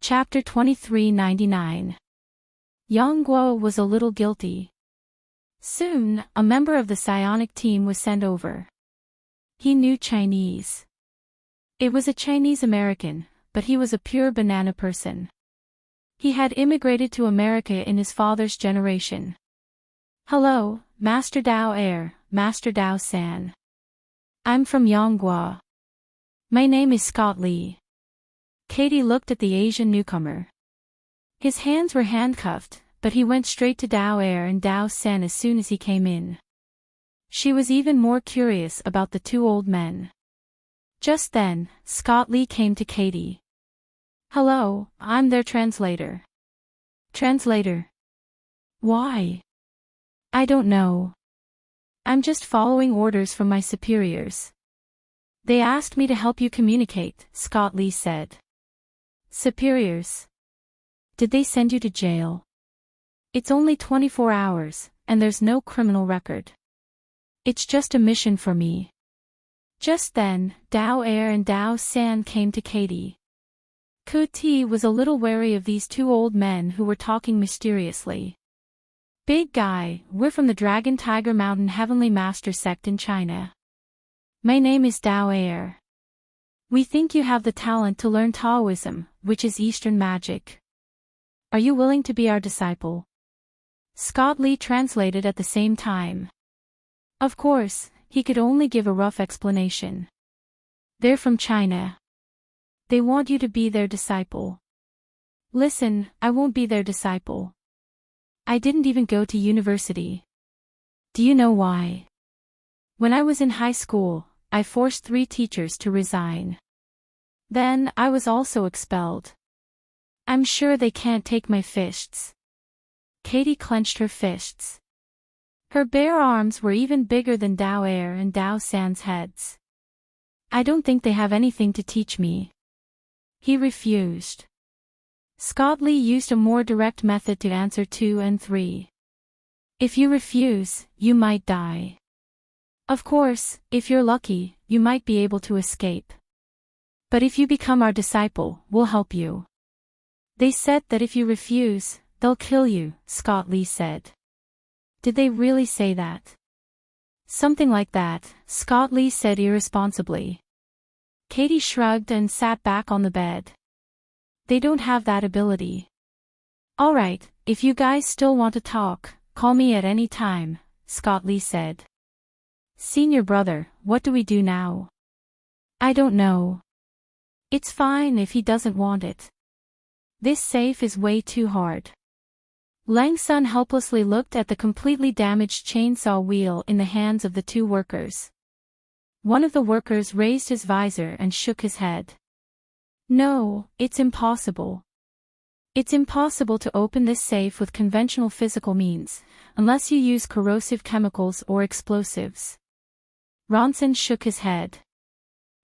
Chapter 2399. Yang Guo was a little guilty. Soon, a member of the psionic team was sent over. He knew Chinese. It was a Chinese American, but he was a pure banana person. He had immigrated to America in his father's generation. Hello, Master Dao Air, Master Dao San. I'm from Yonghua. My name is Scott Lee. Katie looked at the Asian newcomer. His hands were handcuffed, but he went straight to Dao Air and Dao San as soon as he came in. She was even more curious about the two old men. Just then, Scott Lee came to Katie. Hello, I'm their translator. Translator? Why? I don't know. I'm just following orders from my superiors. They asked me to help you communicate, Scott Lee said. Superiors? Did they send you to jail? It's only 24 hours, and there's no criminal record. It's just a mission for me. Just then, Dao Air and Dao San came to Katie. Kuti was a little wary of these two old men who were talking mysteriously. Big guy, we're from the Dragon Tiger Mountain Heavenly Master sect in China. My name is Dao Air. We think you have the talent to learn Taoism, which is Eastern magic. Are you willing to be our disciple? Scott Lee translated at the same time. Of course, he could only give a rough explanation. They're from China. They want you to be their disciple. Listen, I won't be their disciple. I didn't even go to university. Do you know why? When I was in high school, I forced 3 teachers to resign. Then, I was also expelled. I'm sure they can't take my fists. Katie clenched her fists. Her bare arms were even bigger than Dao Air and Dao San's heads. I don't think they have anything to teach me. He refused. Scott Lee used a more direct method to answer 2 and 3. If you refuse, you might die. Of course, if you're lucky, you might be able to escape. But if you become our disciple, we'll help you. They said that if you refuse, they'll kill you, Scott Lee said. Did they really say that? Something like that, Scott Lee said irresponsibly. Katie shrugged and sat back on the bed. They don't have that ability. All right, if you guys still want to talk, call me at any time, Scott Lee said. Senior brother, what do we do now? I don't know. It's fine if he doesn't want it. This safe is way too hard. Lang Sun helplessly looked at the completely damaged chainsaw wheel in the hands of the 2 workers. One of the workers raised his visor and shook his head. No, it's impossible. It's impossible to open this safe with conventional physical means, unless you use corrosive chemicals or explosives. Ronson shook his head.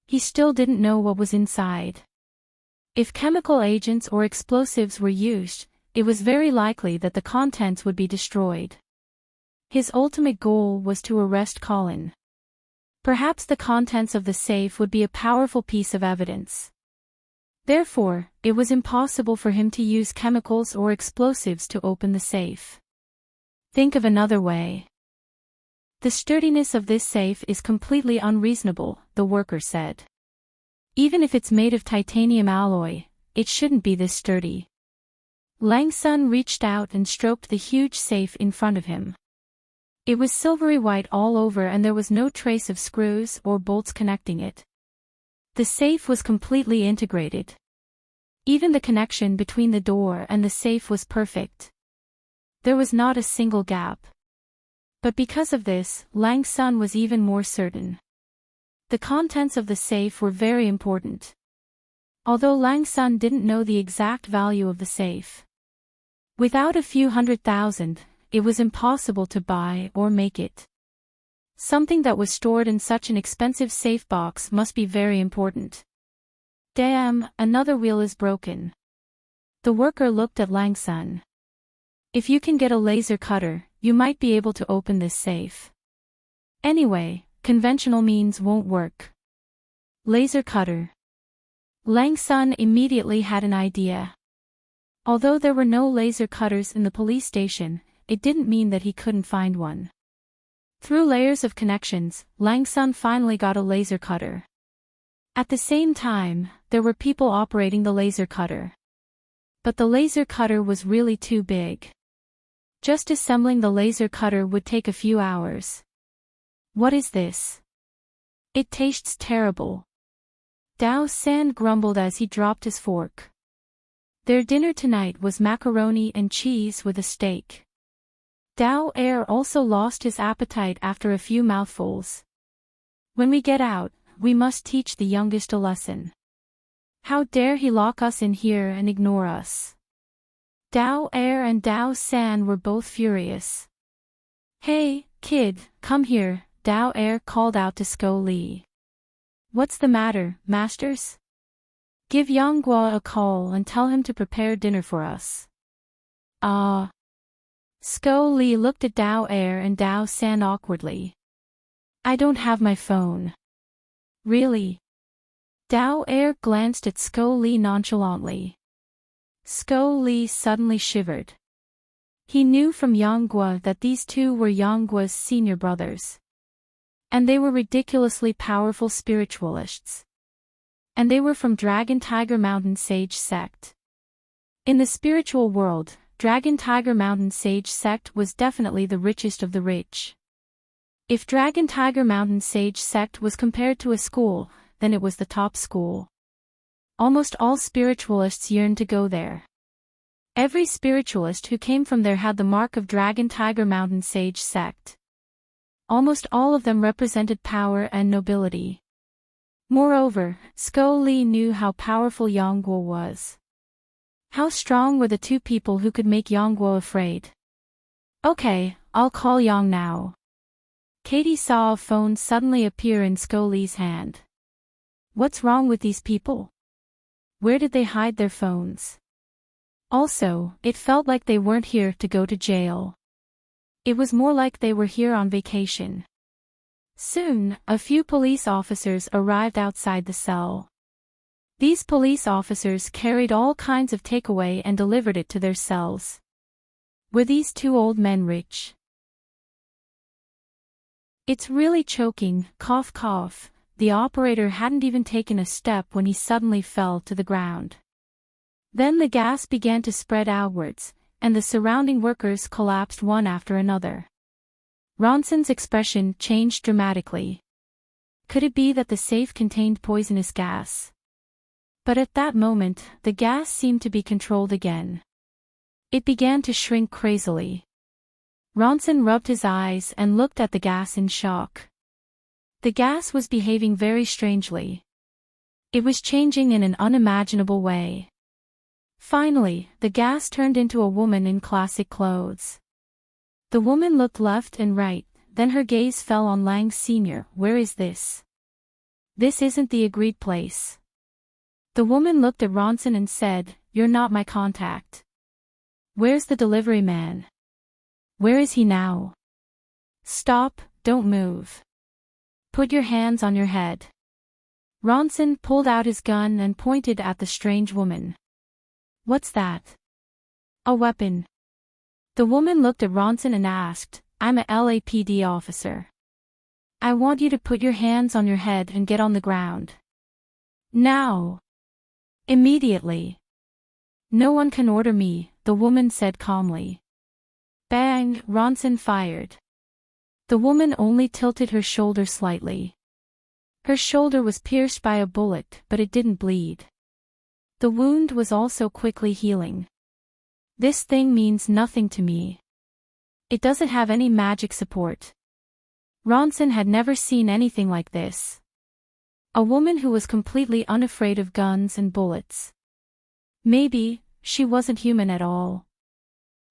He still didn't know what was inside. If chemical agents or explosives were used, it was very likely that the contents would be destroyed. His ultimate goal was to arrest Colin. Perhaps the contents of the safe would be a powerful piece of evidence. Therefore, it was impossible for him to use chemicals or explosives to open the safe. Think of another way. The sturdiness of this safe is completely unreasonable, the worker said. Even if it's made of titanium alloy, it shouldn't be this sturdy. Lang Sun reached out and stroked the huge safe in front of him. It was silvery white all over and there was no trace of screws or bolts connecting it. The safe was completely integrated. Even the connection between the door and the safe was perfect. There was not a single gap. But because of this, Lang Sun was even more certain. The contents of the safe were very important. Although Lang Sun didn't know the exact value of the safe. Without a few $100,000, it was impossible to buy or make it. Something that was stored in such an expensive safe box must be very important. Damn, another wheel is broken. The worker looked at Lang Sun. If you can get a laser cutter, you might be able to open this safe. Anyway, conventional means won't work. Laser cutter. Lang Sun immediately had an idea. Although there were no laser cutters in the police station, it didn't mean that he couldn't find one. Through layers of connections, Lang Sun finally got a laser cutter. At the same time, there were people operating the laser cutter. But the laser cutter was really too big. Just assembling the laser cutter would take a few hours. What is this? It tastes terrible. Dao San grumbled as he dropped his fork. Their dinner tonight was macaroni and cheese with a steak. Dao Er also lost his appetite after a few mouthfuls. When we get out, we must teach the youngest a lesson. How dare he lock us in here and ignore us? Dao Er and Dao San were both furious. Hey, kid, come here, Dao Er called out to Sko Li. What's the matter, masters? Give Yang Guo a call and tell him to prepare dinner for us. Ah. Sko Li looked at Dao Er and Dao San awkwardly. I don't have my phone. Really? Dao Er glanced at Sko Li nonchalantly. Sko Li suddenly shivered. He knew from Yang Guo that these two were Yang Guo's senior brothers. And they were ridiculously powerful spiritualists. And they were from Dragon Tiger Mountain Sage Sect. In the spiritual world, Dragon Tiger Mountain Sage Sect was definitely the richest of the rich. If Dragon Tiger Mountain Sage Sect was compared to a school, then it was the top school. Almost all spiritualists yearned to go there. Every spiritualist who came from there had the mark of Dragon Tiger Mountain Sage Sect. Almost all of them represented power and nobility. Moreover, Sko Li knew how powerful Yang Guo was. How strong were the two people who could make Yang Guo afraid? Okay, I'll call Yang now. Katie saw a phone suddenly appear in Sko Li's hand. What's wrong with these people? Where did they hide their phones? Also, it felt like they weren't here to go to jail. It was more like they were here on vacation. Soon, a few police officers arrived outside the cell. These police officers carried all kinds of takeaway and delivered it to their cells. Were these two old men rich? It's really choking, cough cough. The operator hadn't even taken a step when he suddenly fell to the ground. Then the gas began to spread outwards, and the surrounding workers collapsed one after another. Ronson's expression changed dramatically. Could it be that the safe contained poisonous gas? But at that moment, the gas seemed to be controlled again. It began to shrink crazily. Ronson rubbed his eyes and looked at the gas in shock. The gas was behaving very strangely. It was changing in an unimaginable way. Finally, the gas turned into a woman in classic clothes. The woman looked left and right, then her gaze fell on Lang Sr. Where is this? This isn't the agreed place. The woman looked at Ronson and said, You're not my contact. Where's the delivery man? Where is he now? Stop, don't move. Put your hands on your head. Ronson pulled out his gun and pointed at the strange woman. What's that? A weapon. The woman looked at Ronson and asked, I'm a LAPD officer. I want you to put your hands on your head and get on the ground. Now. Immediately. No one can order me, the woman said calmly. Bang, Ronson fired. The woman only tilted her shoulder slightly. Her shoulder was pierced by a bullet, but it didn't bleed. The wound was also quickly healing. This thing means nothing to me. It doesn't have any magic support. Ronson had never seen anything like this. A woman who was completely unafraid of guns and bullets. Maybe, she wasn't human at all.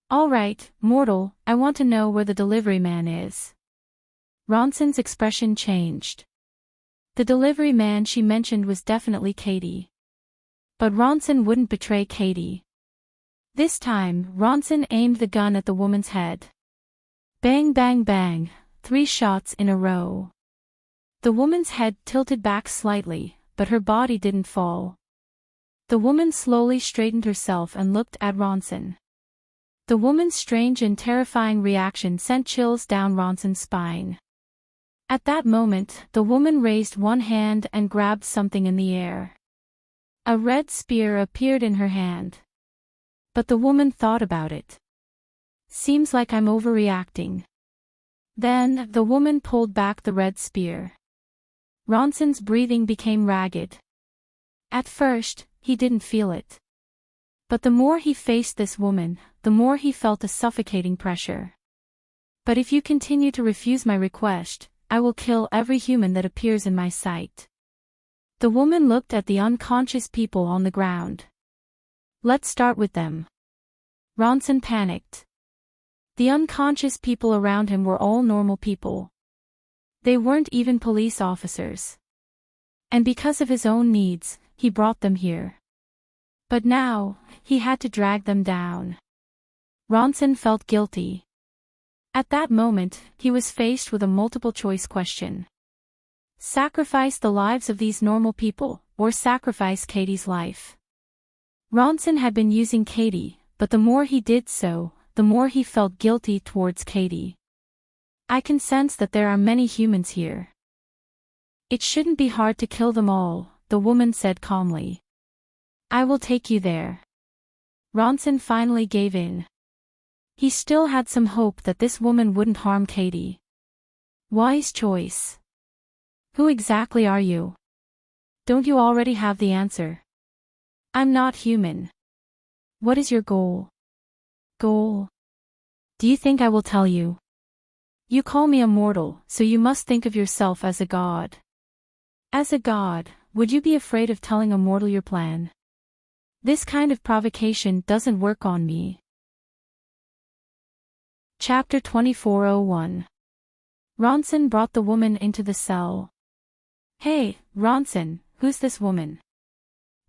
All right, mortal, I want to know where the delivery man is. Ronson's expression changed. The delivery man she mentioned was definitely Katie. But Ronson wouldn't betray Katie. This time, Ronson aimed the gun at the woman's head. Bang bang bang, 3 shots in a row. The woman's head tilted back slightly, but her body didn't fall. The woman slowly straightened herself and looked at Ronson. The woman's strange and terrifying reaction sent chills down Ronson's spine. At that moment, the woman raised one hand and grabbed something in the air. A red spear appeared in her hand. But the woman thought about it. Seems like I'm overreacting. Then, the woman pulled back the red spear. Ronson's breathing became ragged. At first, he didn't feel it. But the more he faced this woman, the more he felt a suffocating pressure. But if you continue to refuse my request, I will kill every human that appears in my sight. The woman looked at the unconscious people on the ground. Let's start with them. Ronson panicked. The unconscious people around him were all normal people. They weren't even police officers. And because of his own needs, he brought them here. But now, he had to drag them down. Ronson felt guilty. At that moment, he was faced with a multiple-choice question. Sacrifice the lives of these normal people, or sacrifice Katie's life. Ronson had been using Katie, but the more he did so, the more he felt guilty towards Katie. I can sense that there are many humans here. It shouldn't be hard to kill them all, the woman said calmly. I will take you there. Ronson finally gave in. He still had some hope that this woman wouldn't harm Katie. Wise choice. Who exactly are you? Don't you already have the answer? I'm not human. What is your goal? Goal? Do you think I will tell you? You call me a mortal, so you must think of yourself as a god. As a god, would you be afraid of telling a mortal your plan? This kind of provocation doesn't work on me. Chapter 2401. Ronson brought the woman into the cell. Hey, Ronson, who's this woman?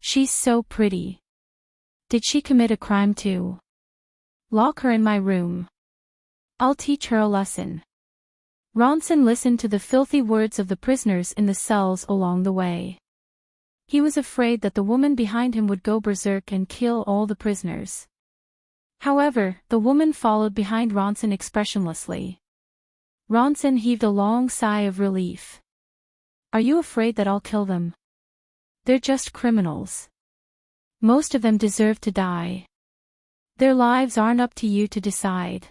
She's so pretty. Did she commit a crime too? Lock her in my room. I'll teach her a lesson. Ronson listened to the filthy words of the prisoners in the cells along the way. He was afraid that the woman behind him would go berserk and kill all the prisoners. However, the woman followed behind Ronson expressionlessly. Ronson heaved a long sigh of relief. Are you afraid that I'll kill them? They're just criminals. Most of them deserve to die. Their lives aren't up to you to decide.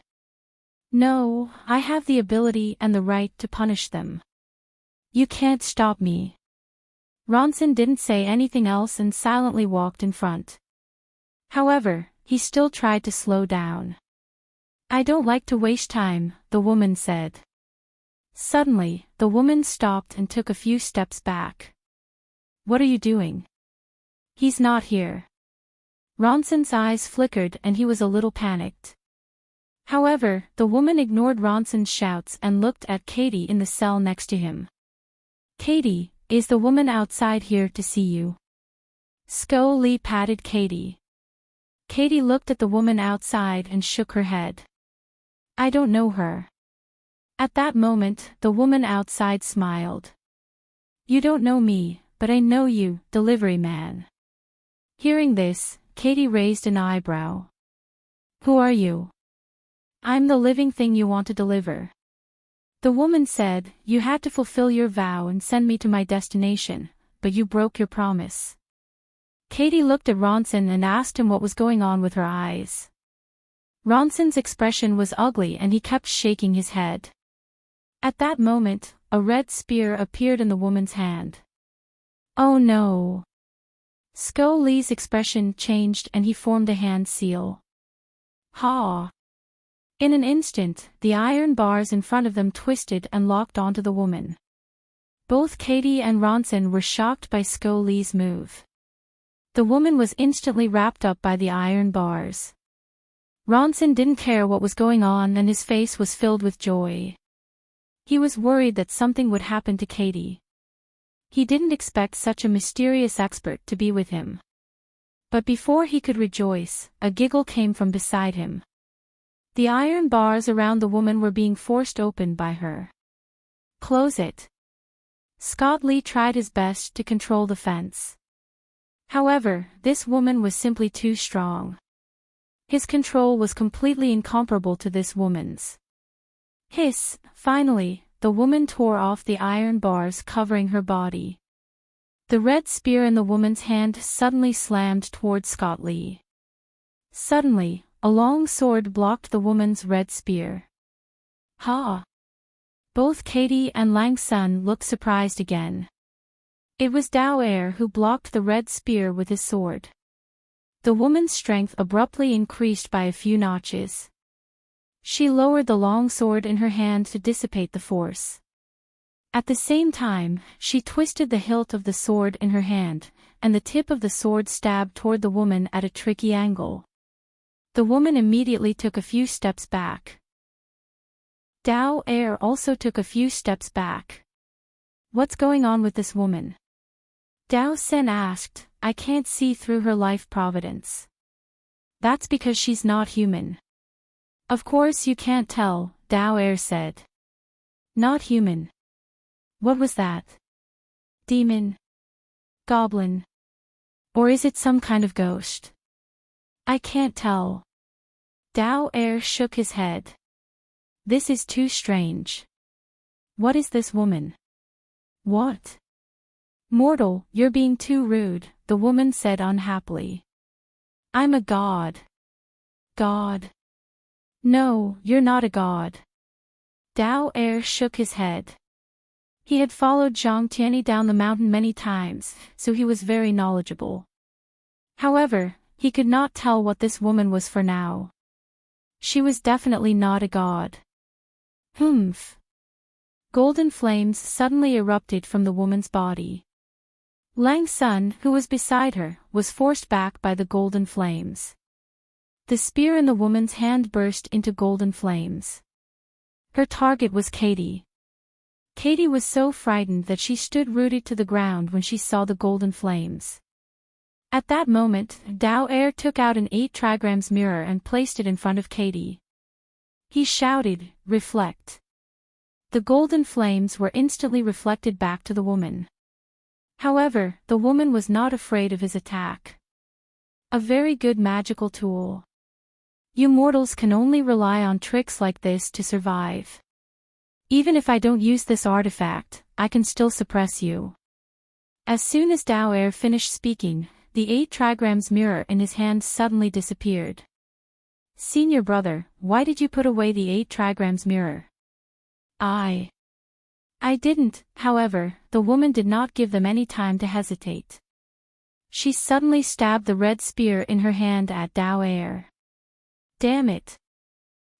No, I have the ability and the right to punish them. You can't stop me. Ronson didn't say anything else and silently walked in front. However, he still tried to slow down. I don't like to waste time, the woman said. Suddenly, the woman stopped and took a few steps back. What are you doing? He's not here. Ronson's eyes flickered and he was a little panicked. However, the woman ignored Ronson's shouts and looked at Katie in the cell next to him. Katie, is the woman outside here to see you? Sko Lee patted Katie. Katie looked at the woman outside and shook her head. I don't know her. At that moment, the woman outside smiled. You don't know me, but I know you, delivery man. Hearing this, Katie raised an eyebrow. Who are you? I'm the living thing you want to deliver. The woman said, you had to fulfill your vow and send me to my destination, but you broke your promise. Katie looked at Ronson and asked him what was going on with her eyes. Ronson's expression was ugly and he kept shaking his head. At that moment, a red spear appeared in the woman's hand. Oh no! Sko Lee's expression changed and he formed a hand seal. Ha! In an instant, the iron bars in front of them twisted and locked onto the woman. Both Katie and Ronson were shocked by Sko Lee's move. The woman was instantly wrapped up by the iron bars. Ronson didn't care what was going on and his face was filled with joy. He was worried that something would happen to Katie. He didn't expect such a mysterious expert to be with him. But before he could rejoice, a giggle came from beside him. The iron bars around the woman were being forced open by her. Close it. Scott Lee tried his best to control the fence. However, this woman was simply too strong. His control was completely incomparable to this woman's. Hiss! Finally, the woman tore off the iron bars covering her body. The red spear in the woman's hand suddenly slammed toward Scott Lee. Suddenly, a long sword blocked the woman's red spear. Ha! Both Katie and Lang Sun looked surprised again. It was Dao Er who blocked the red spear with his sword. The woman's strength abruptly increased by a few notches. She lowered the long sword in her hand to dissipate the force. At the same time, she twisted the hilt of the sword in her hand, and the tip of the sword stabbed toward the woman at a tricky angle. The woman immediately took a few steps back. Dao Er also took a few steps back. What's going on with this woman? Dao Sen asked. I can't see through her life providence. That's because she's not human. Of course you can't tell, Dao Er said. Not human. What was that? Demon? Goblin? Or is it some kind of ghost? I can't tell. Dao Er shook his head. This is too strange. What is this woman? What? Mortal, you're being too rude, the woman said unhappily. I'm a god. God. No, you're not a god. Dao Er shook his head. He had followed Zhang Tianyi down the mountain many times, so he was very knowledgeable. However, he could not tell what this woman was for now. She was definitely not a god. Humph. Golden flames suddenly erupted from the woman's body. Lang Sun, who was beside her, was forced back by the golden flames. The spear in the woman's hand burst into golden flames. Her target was Katie. Katie was so frightened that she stood rooted to the ground when she saw the golden flames. At that moment, Dao Er took out an 8 trigrams mirror and placed it in front of Katie. He shouted, "Reflect." The golden flames were instantly reflected back to the woman. However, the woman was not afraid of his attack. A very good magical tool. You mortals can only rely on tricks like this to survive. Even if I don't use this artifact, I can still suppress you. As soon as Dao Er finished speaking, the 8 trigrams mirror in his hand suddenly disappeared. Senior brother, why did you put away the 8 trigrams mirror? I didn't, however, the woman did not give them any time to hesitate. She suddenly stabbed the red spear in her hand at Dao Er. Damn it!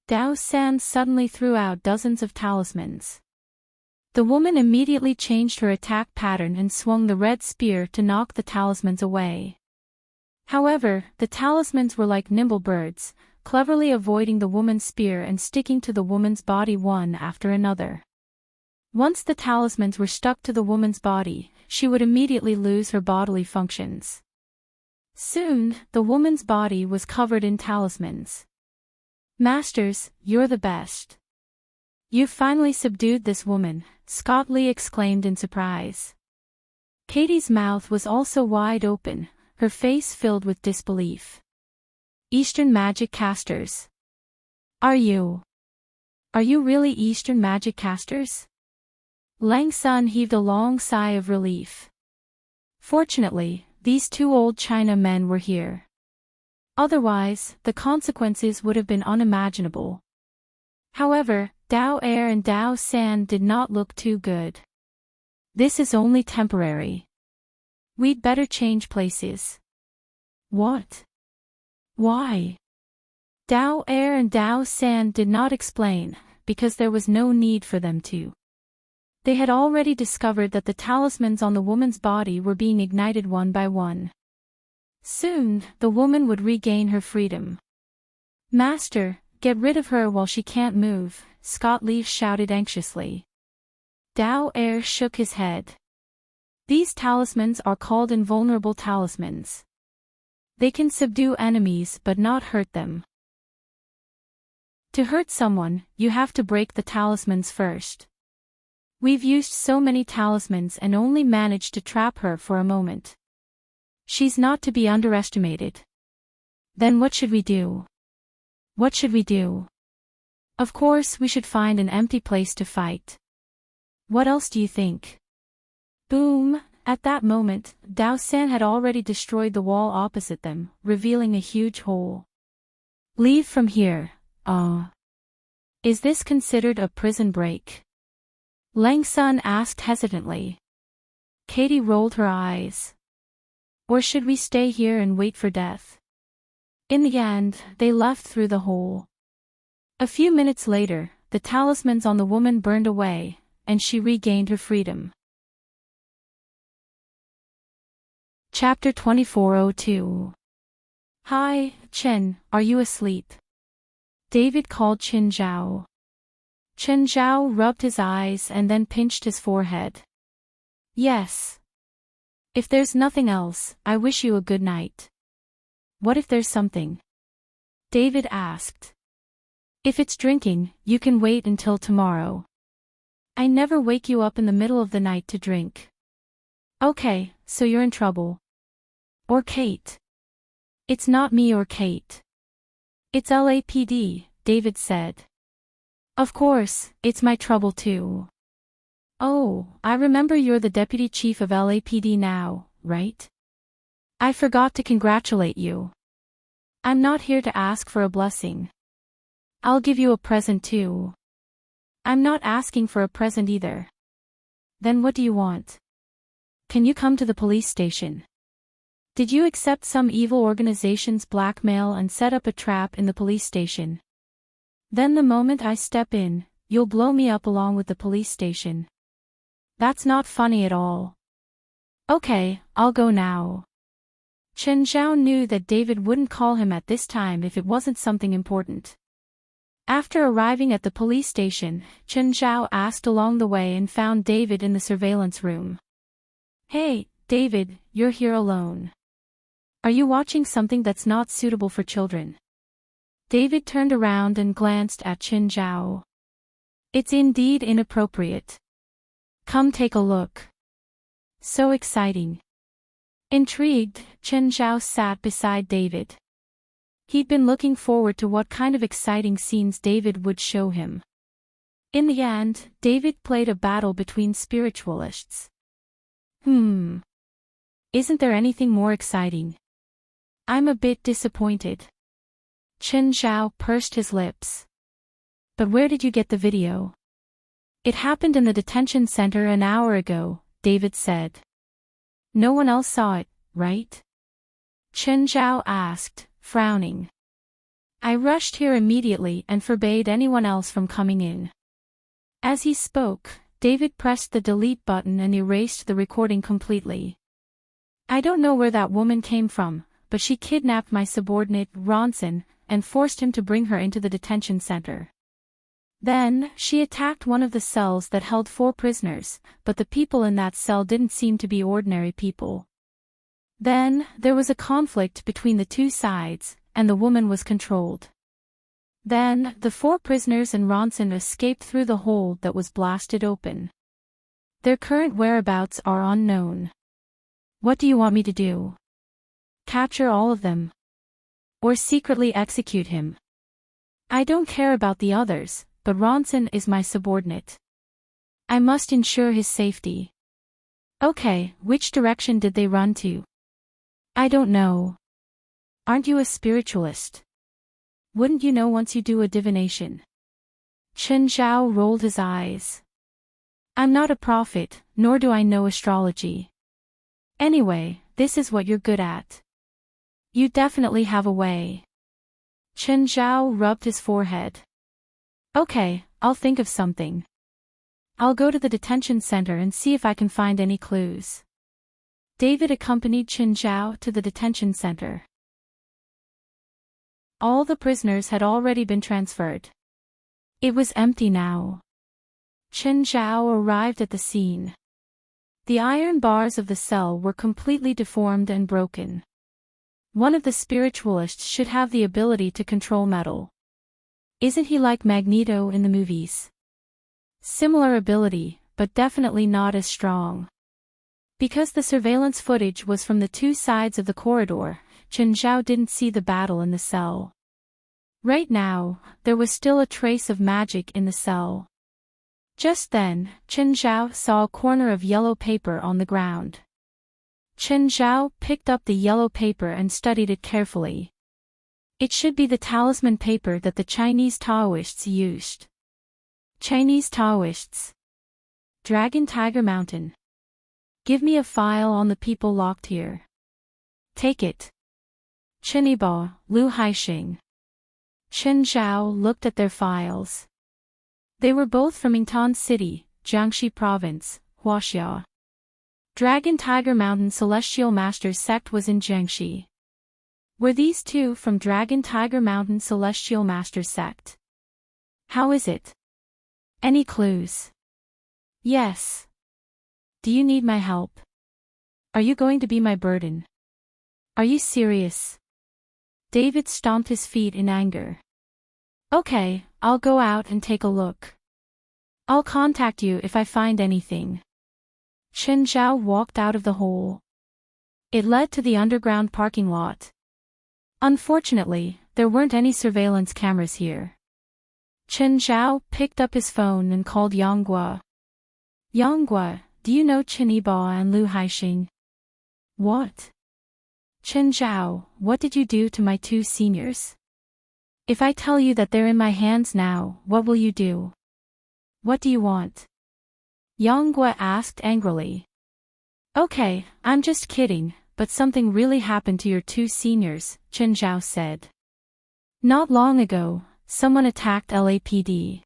Dao San suddenly threw out dozens of talismans. The woman immediately changed her attack pattern and swung the red spear to knock the talismans away. However, the talismans were like nimble birds, cleverly avoiding the woman's spear and sticking to the woman's body one after another. Once the talismans were stuck to the woman's body, she would immediately lose her bodily functions. Soon, the woman's body was covered in talismans. Masters, you're the best. You've finally subdued this woman, Scott Lee exclaimed in surprise. Katie's mouth was also wide open, her face filled with disbelief. Eastern magic casters. Are you really Eastern magic casters? Lang Sun heaved a long sigh of relief. Fortunately, these 2 old China men were here. Otherwise, the consequences would have been unimaginable. However, Dao Er and Dao San did not look too good. This is only temporary. We'd better change places. What? Why? Dao Er and Dao San did not explain, because there was no need for them to. They had already discovered that the talismans on the woman's body were being ignited one by one. Soon, the woman would regain her freedom. Master, get rid of her while she can't move, Scott Lee shouted anxiously. Dao Er shook his head. These talismans are called invulnerable talismans. They can subdue enemies but not hurt them. To hurt someone, you have to break the talismans first. We've used so many talismans and only managed to trap her for a moment. She's not to be underestimated. Then what should we do? What should we do? Of course we should find an empty place to fight. What else do you think? Boom! At that moment, Dao-san had already destroyed the wall opposite them, revealing a huge hole. Leave from here. Is this considered a prison break? Lang-sun asked hesitantly. Katie rolled her eyes. Or should we stay here and wait for death? In the end, they left through the hole. A few minutes later, the talismans on the woman burned away, and she regained her freedom. Chapter 2402. Hi, Chen, are you asleep? David called Qin Zhao. Qin Zhao rubbed his eyes and then pinched his forehead. Yes. If there's nothing else, I wish you a good night. What if there's something? David asked. If it's drinking, you can wait until tomorrow. I never wake you up in the middle of the night to drink. Okay, so you're in trouble. Or Kate. It's not me or Kate. It's LAPD, David said. Of course, it's my trouble too. Oh, I remember you're the deputy chief of LAPD now, right? I forgot to congratulate you. I'm not here to ask for a blessing. I'll give you a present too. I'm not asking for a present either. Then what do you want? Can you come to the police station? Did you accept some evil organization's blackmail and set up a trap in the police station? Then the moment I step in, you'll blow me up along with the police station. That's not funny at all. Okay, I'll go now. Chen Zhao knew that David wouldn't call him at this time if it wasn't something important. After arriving at the police station, Chen Zhao asked along the way and found David in the surveillance room. Hey, David, you're here alone. Are you watching something that's not suitable for children? David turned around and glanced at Chen Zhao. It's indeed inappropriate. Come take a look. So exciting. Intrigued, Chen Zhao sat beside David. He'd been looking forward to what kind of exciting scenes David would show him. In the end, David played a battle between spiritualists. Isn't there anything more exciting? I'm a bit disappointed. Chen Zhao pursed his lips. But where did you get the video? It happened in the detention center an hour ago, David said. No one else saw it, right? Chen Zhao asked, frowning. I rushed here immediately and forbade anyone else from coming in. As he spoke, David pressed the delete button and erased the recording completely. I don't know where that woman came from, but she kidnapped my subordinate, Ronson, and forced him to bring her into the detention center. Then, she attacked one of the cells that held 4 prisoners, but the people in that cell didn't seem to be ordinary people. Then, there was a conflict between the two sides, and the woman was controlled. Then, the 4 prisoners and Ronson escaped through the hole that was blasted open. Their current whereabouts are unknown. What do you want me to do? Capture all of them? Or secretly execute him? I don't care about the others, but Ronson is my subordinate. I must ensure his safety. Okay, which direction did they run to? I don't know. Aren't you a spiritualist? Wouldn't you know once you do a divination? Chen Zhao rolled his eyes. I'm not a prophet, nor do I know astrology. Anyway, this is what you're good at. You definitely have a way. Chen Zhao rubbed his forehead. Okay, I'll think of something. I'll go to the detention center and see if I can find any clues. David accompanied Chen Zhao to the detention center. All the prisoners had already been transferred. It was empty now. Chen Zhao arrived at the scene. The iron bars of the cell were completely deformed and broken. One of the spiritualists should have the ability to control metal. Isn't he like Magneto in the movies? Similar ability, but definitely not as strong. Because the surveillance footage was from the two sides of the corridor, Chen Zhao didn't see the battle in the cell. Right now, there was still a trace of magic in the cell. Just then, Chen Zhao saw a corner of yellow paper on the ground. Chen Zhao picked up the yellow paper and studied it carefully. It should be the talisman paper that the Chinese Taoists used. Chinese Taoists. Dragon Tiger Mountain. Give me a file on the people locked here. Take it. Chenyibo, Lu Haixing. Chen Zhao looked at their files. They were both from Yingtan City, Jiangxi Province, Huaxia. Dragon Tiger Mountain Celestial Masters Sect was in Jiangxi. Were these two from Dragon Tiger Mountain Celestial Masters Sect? How is it? Any clues? Yes. Do you need my help? Are you going to be my burden? Are you serious? David stomped his feet in anger. Okay, I'll go out and take a look. I'll contact you if I find anything. Chen Zhao walked out of the hole. It led to the underground parking lot. Unfortunately, there weren't any surveillance cameras here. Chen Zhao picked up his phone and called Yang Guo. Yang Guo, do you know Chenyibo and Lu Haixing? What? Chen Zhao, what did you do to my two seniors? If I tell you that they're in my hands now, what will you do? What do you want? Yang Guo asked angrily. Okay, I'm just kidding, but something really happened to your two seniors, Chen Zhao said. Not long ago, someone attacked LAPD.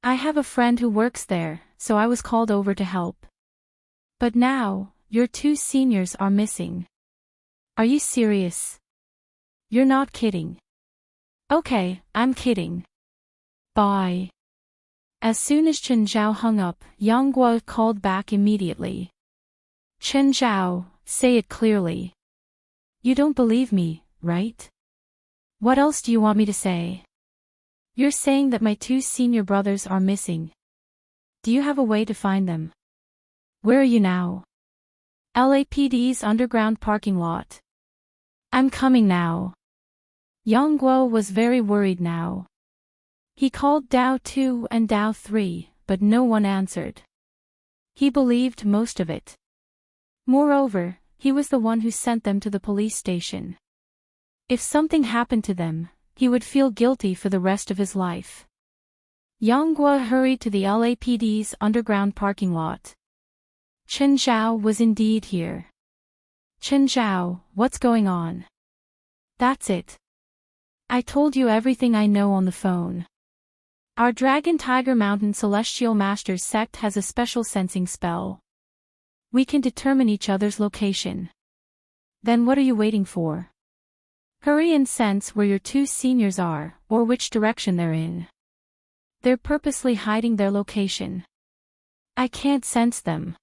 I have a friend who works there, so I was called over to help. But now, your two seniors are missing. Are you serious? You're not kidding. Okay, I'm kidding. Bye. As soon as Chen Zhao hung up, Yang Guo called back immediately. Chen Zhao, say it clearly. You don't believe me, right? What else do you want me to say? You're saying that my two senior brothers are missing. Do you have a way to find them? Where are you now? LAPD's underground parking lot. I'm coming now. Yang Guo was very worried now. He called Dao 2 and Dao 3, but no one answered. He believed most of it. Moreover, he was the one who sent them to the police station. If something happened to them, he would feel guilty for the rest of his life. Yang Guo hurried to the LAPD's underground parking lot. Chen Zhao was indeed here. Chen Zhao, what's going on? That's it. I told you everything I know on the phone. Our Dragon Tiger Mountain Celestial Masters Sect has a special sensing spell. We can determine each other's location. Then what are you waiting for? Hurry and sense where your two seniors are, or which direction they're in. They're purposely hiding their location. I can't sense them.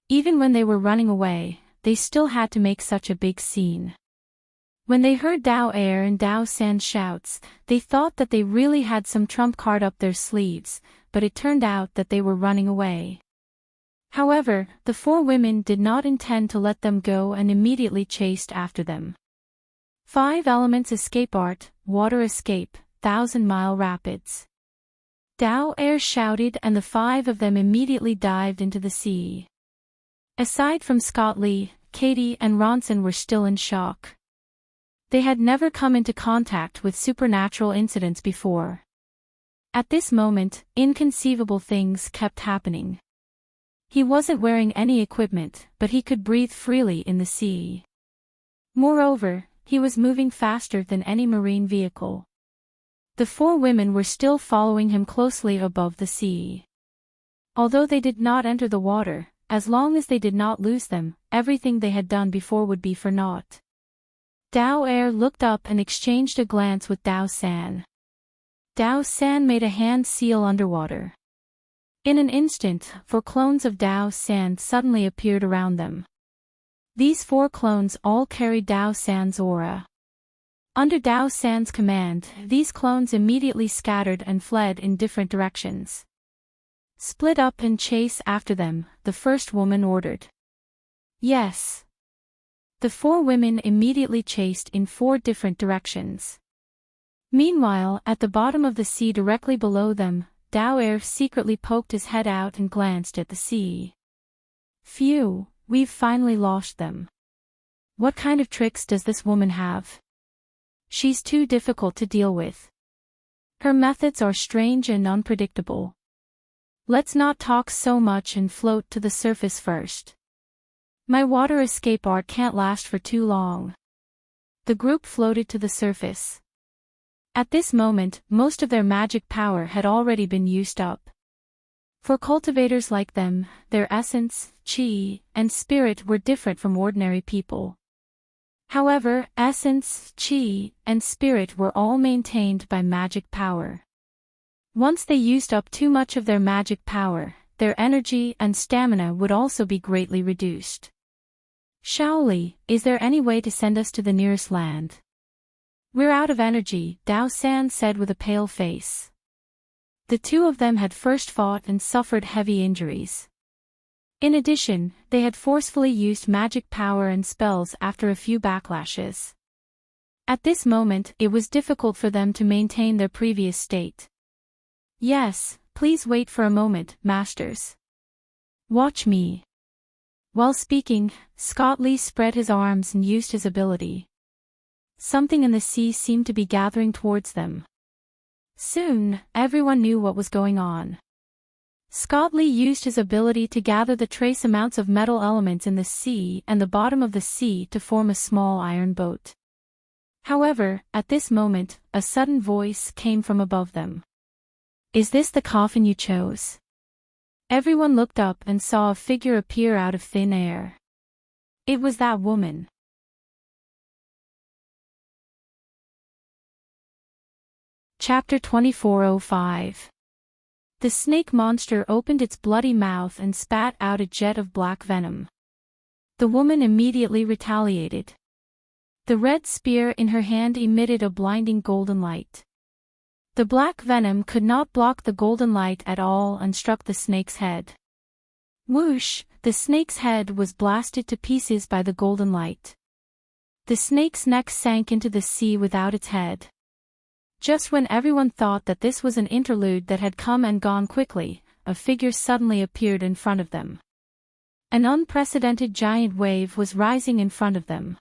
Even when they were running away, they still had to make such a big scene. When they heard Dao Air and Dao San's shouts, they thought that they really had some trump card up their sleeves, but it turned out that they were running away. However, the four women did not intend to let them go and immediately chased after them. 5 Elements Escape Art, Water Escape, 1,000-Mile Rapids. Dao Air shouted and the 5 of them immediately dived into the sea. Aside from Scott Lee, Katie and Ronson were still in shock. They had never come into contact with supernatural incidents before. At this moment, inconceivable things kept happening. He wasn't wearing any equipment, but he could breathe freely in the sea. Moreover, he was moving faster than any marine vehicle. The 4 women were still following him closely above the sea. Although they did not enter the water, as long as they did not lose them, everything they had done before would be for naught. Dao Air looked up and exchanged a glance with Dao San. Dao San made a hand seal underwater. In an instant, 4 clones of Dao San suddenly appeared around them. These 4 clones all carried Dao San's aura. Under Dao San's command, these clones immediately scattered and fled in different directions. Split up and chase after them, the first woman ordered. Yes. The 4 women immediately chased in 4 different directions. Meanwhile, at the bottom of the sea directly below them, Dao Air secretly poked his head out and glanced at the sea. Phew, we've finally lost them. What kind of tricks does this woman have? She's too difficult to deal with. Her methods are strange and unpredictable. Let's not talk so much and float to the surface first. My water escape art can't last for too long. The group floated to the surface. At this moment, most of their magic power had already been used up. For cultivators like them, their essence, chi, and spirit were different from ordinary people. However, essence, chi, and spirit were all maintained by magic power. Once they used up too much of their magic power, their energy and stamina would also be greatly reduced. Shaoli, is there any way to send us to the nearest land? We're out of energy, Dao San said with a pale face. The 2 of them had first fought and suffered heavy injuries. In addition, they had forcefully used magic power and spells after a few backlashes. At this moment, it was difficult for them to maintain their previous state. Yes, please wait for a moment, masters. Watch me. While speaking, Scott Lee spread his arms and used his ability. Something in the sea seemed to be gathering towards them. Soon, everyone knew what was going on. Scott Lee used his ability to gather the trace amounts of metal elements in the sea and the bottom of the sea to form a small iron boat. However, at this moment, a sudden voice came from above them. Is this the coffin you chose? Everyone looked up and saw a figure appear out of thin air. It was that woman. Chapter 2405. The snake monster opened its bloody mouth and spat out a jet of black venom. The woman immediately retaliated. The red spear in her hand emitted a blinding golden light. The black venom could not block the golden light at all and struck the snake's head. Whoosh, the snake's head was blasted to pieces by the golden light. The snake's neck sank into the sea without its head. Just when everyone thought that this was an interlude that had come and gone quickly, a figure suddenly appeared in front of them. An unprecedented giant wave was rising in front of them.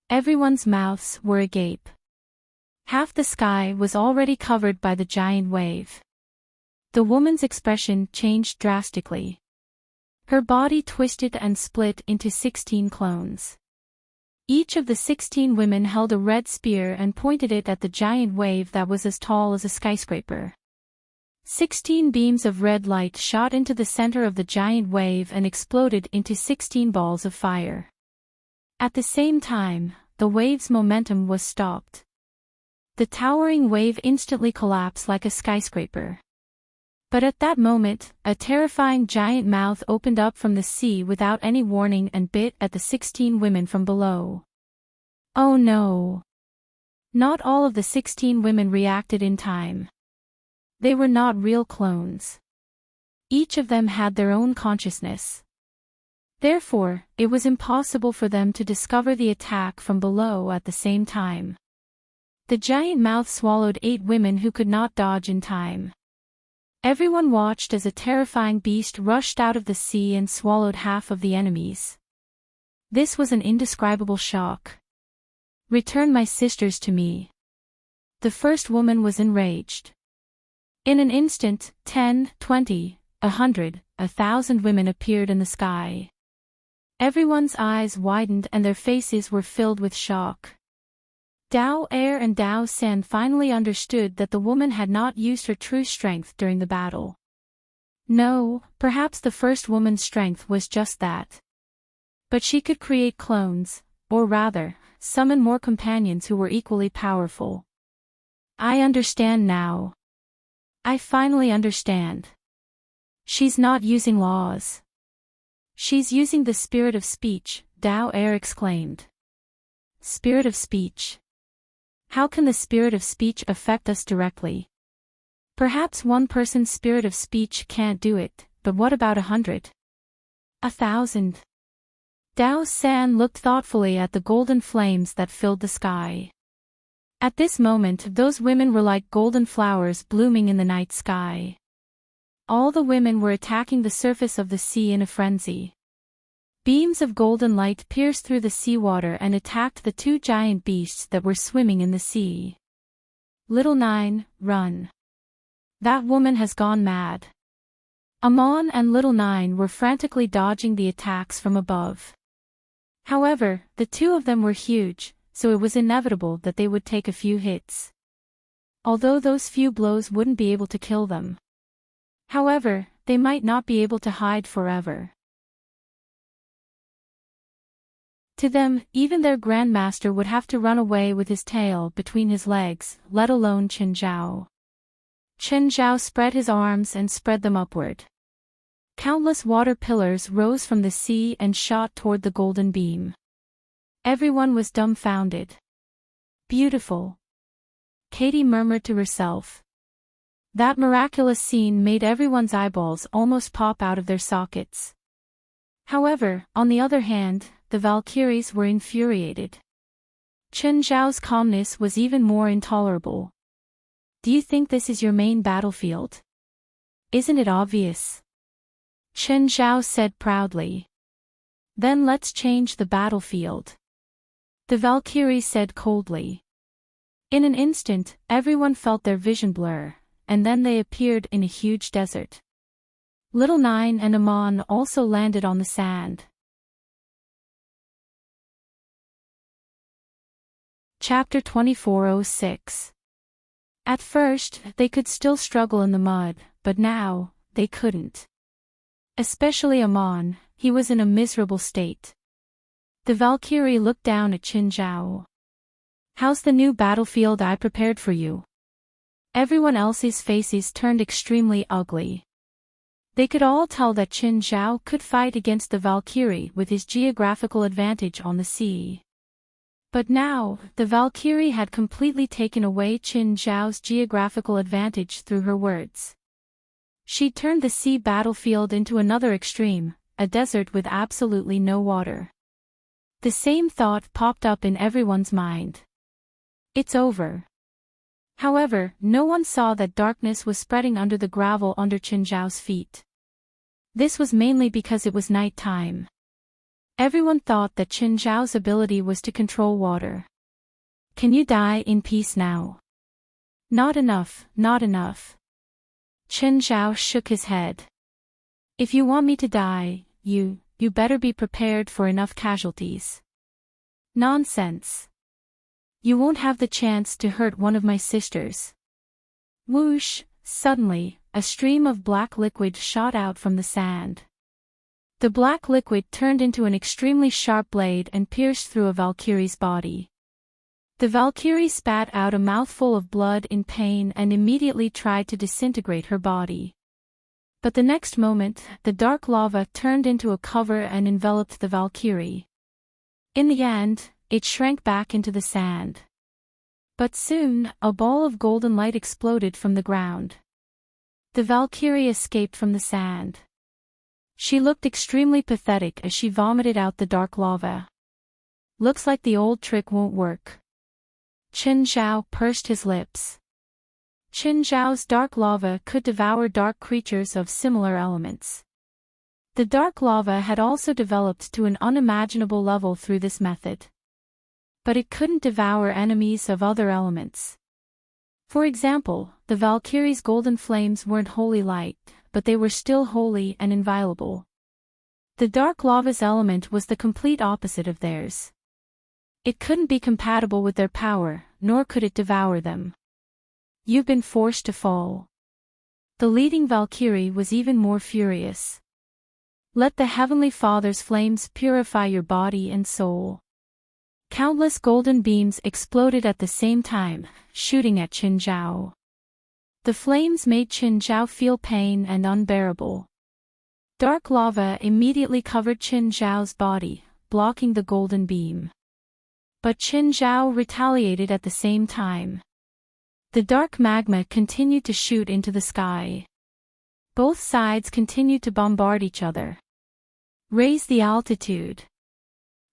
Everyone's mouths were agape. Half the sky was already covered by the giant wave. The woman's expression changed drastically. Her body twisted and split into 16 clones. Each of the 16 women held a red spear and pointed it at the giant wave that was as tall as a skyscraper. 16 beams of red light shot into the center of the giant wave and exploded into 16 balls of fire. At the same time, the wave's momentum was stopped. The towering wave instantly collapsed like a skyscraper. But at that moment, a terrifying giant mouth opened up from the sea without any warning and bit at the 16 women from below. Oh no! Not all of the 16 women reacted in time. They were not real clones. Each of them had their own consciousness. Therefore, it was impossible for them to discover the attack from below at the same time. The giant mouth swallowed 8 women who could not dodge in time. Everyone watched as a terrifying beast rushed out of the sea and swallowed half of the enemies. This was an indescribable shock. Return my sisters to me. The first woman was enraged. In an instant, 10, 20, 100, 1,000 women appeared in the sky. Everyone's eyes widened and their faces were filled with shock. Dao Air and Dao San finally understood that the woman had not used her true strength during the battle. No, perhaps the first woman's strength was just that. But she could create clones, or rather, summon more companions who were equally powerful. I understand now. I finally understand. She's not using laws. She's using the spirit of speech, Dao Air exclaimed. Spirit of speech. How can the spirit of speech affect us directly? Perhaps one person's spirit of speech can't do it, but what about 100? 1,000? Dao San looked thoughtfully at the golden flames that filled the sky. At this moment, those women were like golden flowers blooming in the night sky. All the women were attacking the surface of the sea in a frenzy. Beams of golden light pierced through the seawater and attacked the two giant beasts that were swimming in the sea. Little Nine, run. That woman has gone mad. Amon and Little Nine were frantically dodging the attacks from above. However, the two of them were huge, so it was inevitable that they would take a few hits. Although those few blows wouldn't be able to kill them. However, they might not be able to hide forever. To them, even their grandmaster would have to run away with his tail between his legs, let alone Chen Zhao. Chen Zhao spread his arms and spread them upward. Countless water pillars rose from the sea and shot toward the golden beam. Everyone was dumbfounded. Beautiful. Katie murmured to herself. That miraculous scene made everyone's eyeballs almost pop out of their sockets. However, on the other hand, the Valkyries were infuriated. Chen Zhao's calmness was even more intolerable. Do you think this is your main battlefield? Isn't it obvious? Chen Zhao said proudly. Then let's change the battlefield. The Valkyries said coldly. In an instant, everyone felt their vision blur, and then they appeared in a huge desert. Little Nine and Amon also landed on the sand. Chapter 2406. At first, they could still struggle in the mud, but now, they couldn't. Especially Amon, he was in a miserable state. The Valkyrie looked down at Chen Zhao. How's the new battlefield I prepared for you? Everyone else's faces turned extremely ugly. They could all tell that Chen Zhao could fight against the Valkyrie with his geographical advantage on the sea. But now, the Valkyrie had completely taken away Chen Zhao's geographical advantage through her words. She turned the sea battlefield into another extreme, a desert with absolutely no water. The same thought popped up in everyone's mind. It's over. However, no one saw that darkness was spreading under the gravel under Chen Zhao's feet. This was mainly because it was night time. Everyone thought that Chen Zhao's ability was to control water. Can you die in peace now? Not enough, not enough. Chen Zhao shook his head. If you want me to die, you better be prepared for enough casualties. Nonsense. You won't have the chance to hurt one of my sisters. Whoosh, suddenly, a stream of black liquid shot out from the sand. The black liquid turned into an extremely sharp blade and pierced through a Valkyrie's body. The Valkyrie spat out a mouthful of blood in pain and immediately tried to disintegrate her body. But the next moment, the dark lava turned into a cover and enveloped the Valkyrie. In the end, it shrank back into the sand. But soon, a ball of golden light exploded from the ground. The Valkyrie escaped from the sand. She looked extremely pathetic as she vomited out the dark lava. Looks like the old trick won't work. Chen Zhao pursed his lips. Chen Zhao's dark lava could devour dark creatures of similar elements. The dark lava had also developed to an unimaginable level through this method. But it couldn't devour enemies of other elements. For example, the Valkyrie's golden flames weren't holy light, but they were still holy and inviolable. The dark lava's element was the complete opposite of theirs. It couldn't be compatible with their power, nor could it devour them. You've been forced to fall. The leading Valkyrie was even more furious. Let the Heavenly Father's flames purify your body and soul. Countless golden beams exploded at the same time, shooting at Chen Zhao. The flames made Chen Zhao feel pain and unbearable. Dark lava immediately covered Chen Zhao's body, blocking the golden beam. But Qin Zhao retaliated at the same time. The dark magma continued to shoot into the sky. Both sides continued to bombard each other. Raise the altitude.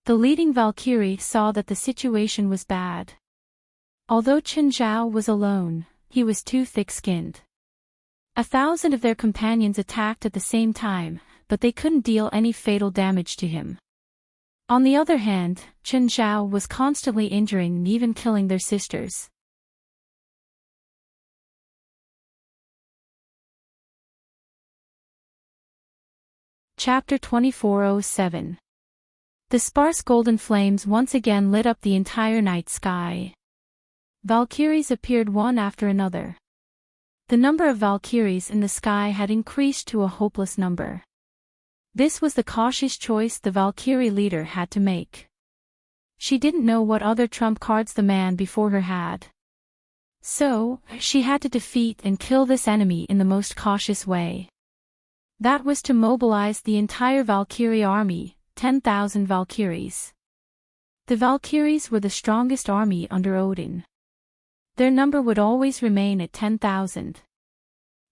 The leading Valkyrie saw that the situation was bad. Although Qin Zhao was alone, he was too thick-skinned. 1,000 of their companions attacked at the same time, but they couldn't deal any fatal damage to him. On the other hand, Qin Zhao was constantly injuring and even killing their sisters. Chapter 2407. The sparse golden flames once again lit up the entire night sky. Valkyries appeared one after another. The number of Valkyries in the sky had increased to a hopeless number. This was the cautious choice the Valkyrie leader had to make. She didn't know what other trump cards the man before her had. So, she had to defeat and kill this enemy in the most cautious way. That was to mobilize the entire Valkyrie army, 10,000 Valkyries. The Valkyries were the strongest army under Odin. Their number would always remain at 10,000.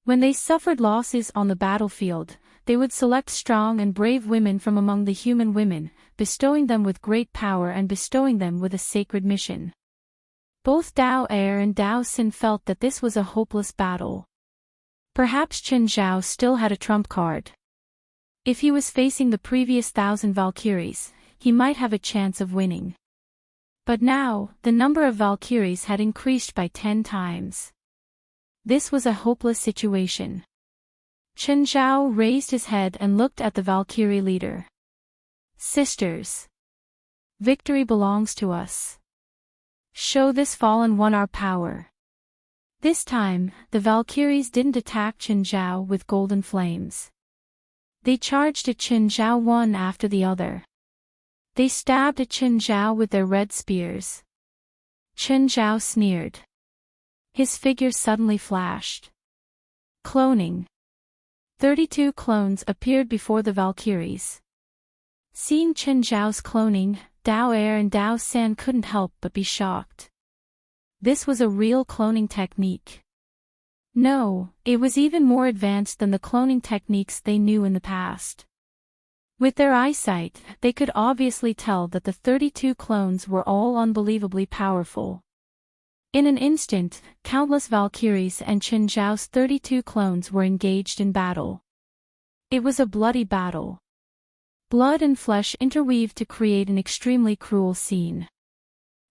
When they suffered losses on the battlefield, they would select strong and brave women from among the human women, bestowing them with great power and bestowing them with a sacred mission. Both Dao Er and Dao Xin felt that this was a hopeless battle. Perhaps Qin Zhao still had a trump card. If he was facing the previous 1,000 Valkyries, he might have a chance of winning. But now, the number of Valkyries had increased by 10 times. This was a hopeless situation. Qin Zhao raised his head and looked at the Valkyrie leader. Sisters. Victory belongs to us. Show this fallen one our power. This time, the Valkyries didn't attack Qin Zhao with golden flames. They charged at Qin Zhao one after the other. They stabbed at Qin Zhao with their red spears. Qin Zhao sneered. His figure suddenly flashed. Cloning. 32 clones appeared before the Valkyries. Seeing Qin Zhao's cloning, Dao Er and Dao San couldn't help but be shocked. This was a real cloning technique. No, it was even more advanced than the cloning techniques they knew in the past. With their eyesight, they could obviously tell that the 32 clones were all unbelievably powerful. In an instant, countless Valkyries and Qin Zhao's 32 clones were engaged in battle. It was a bloody battle. Blood and flesh interweaved to create an extremely cruel scene.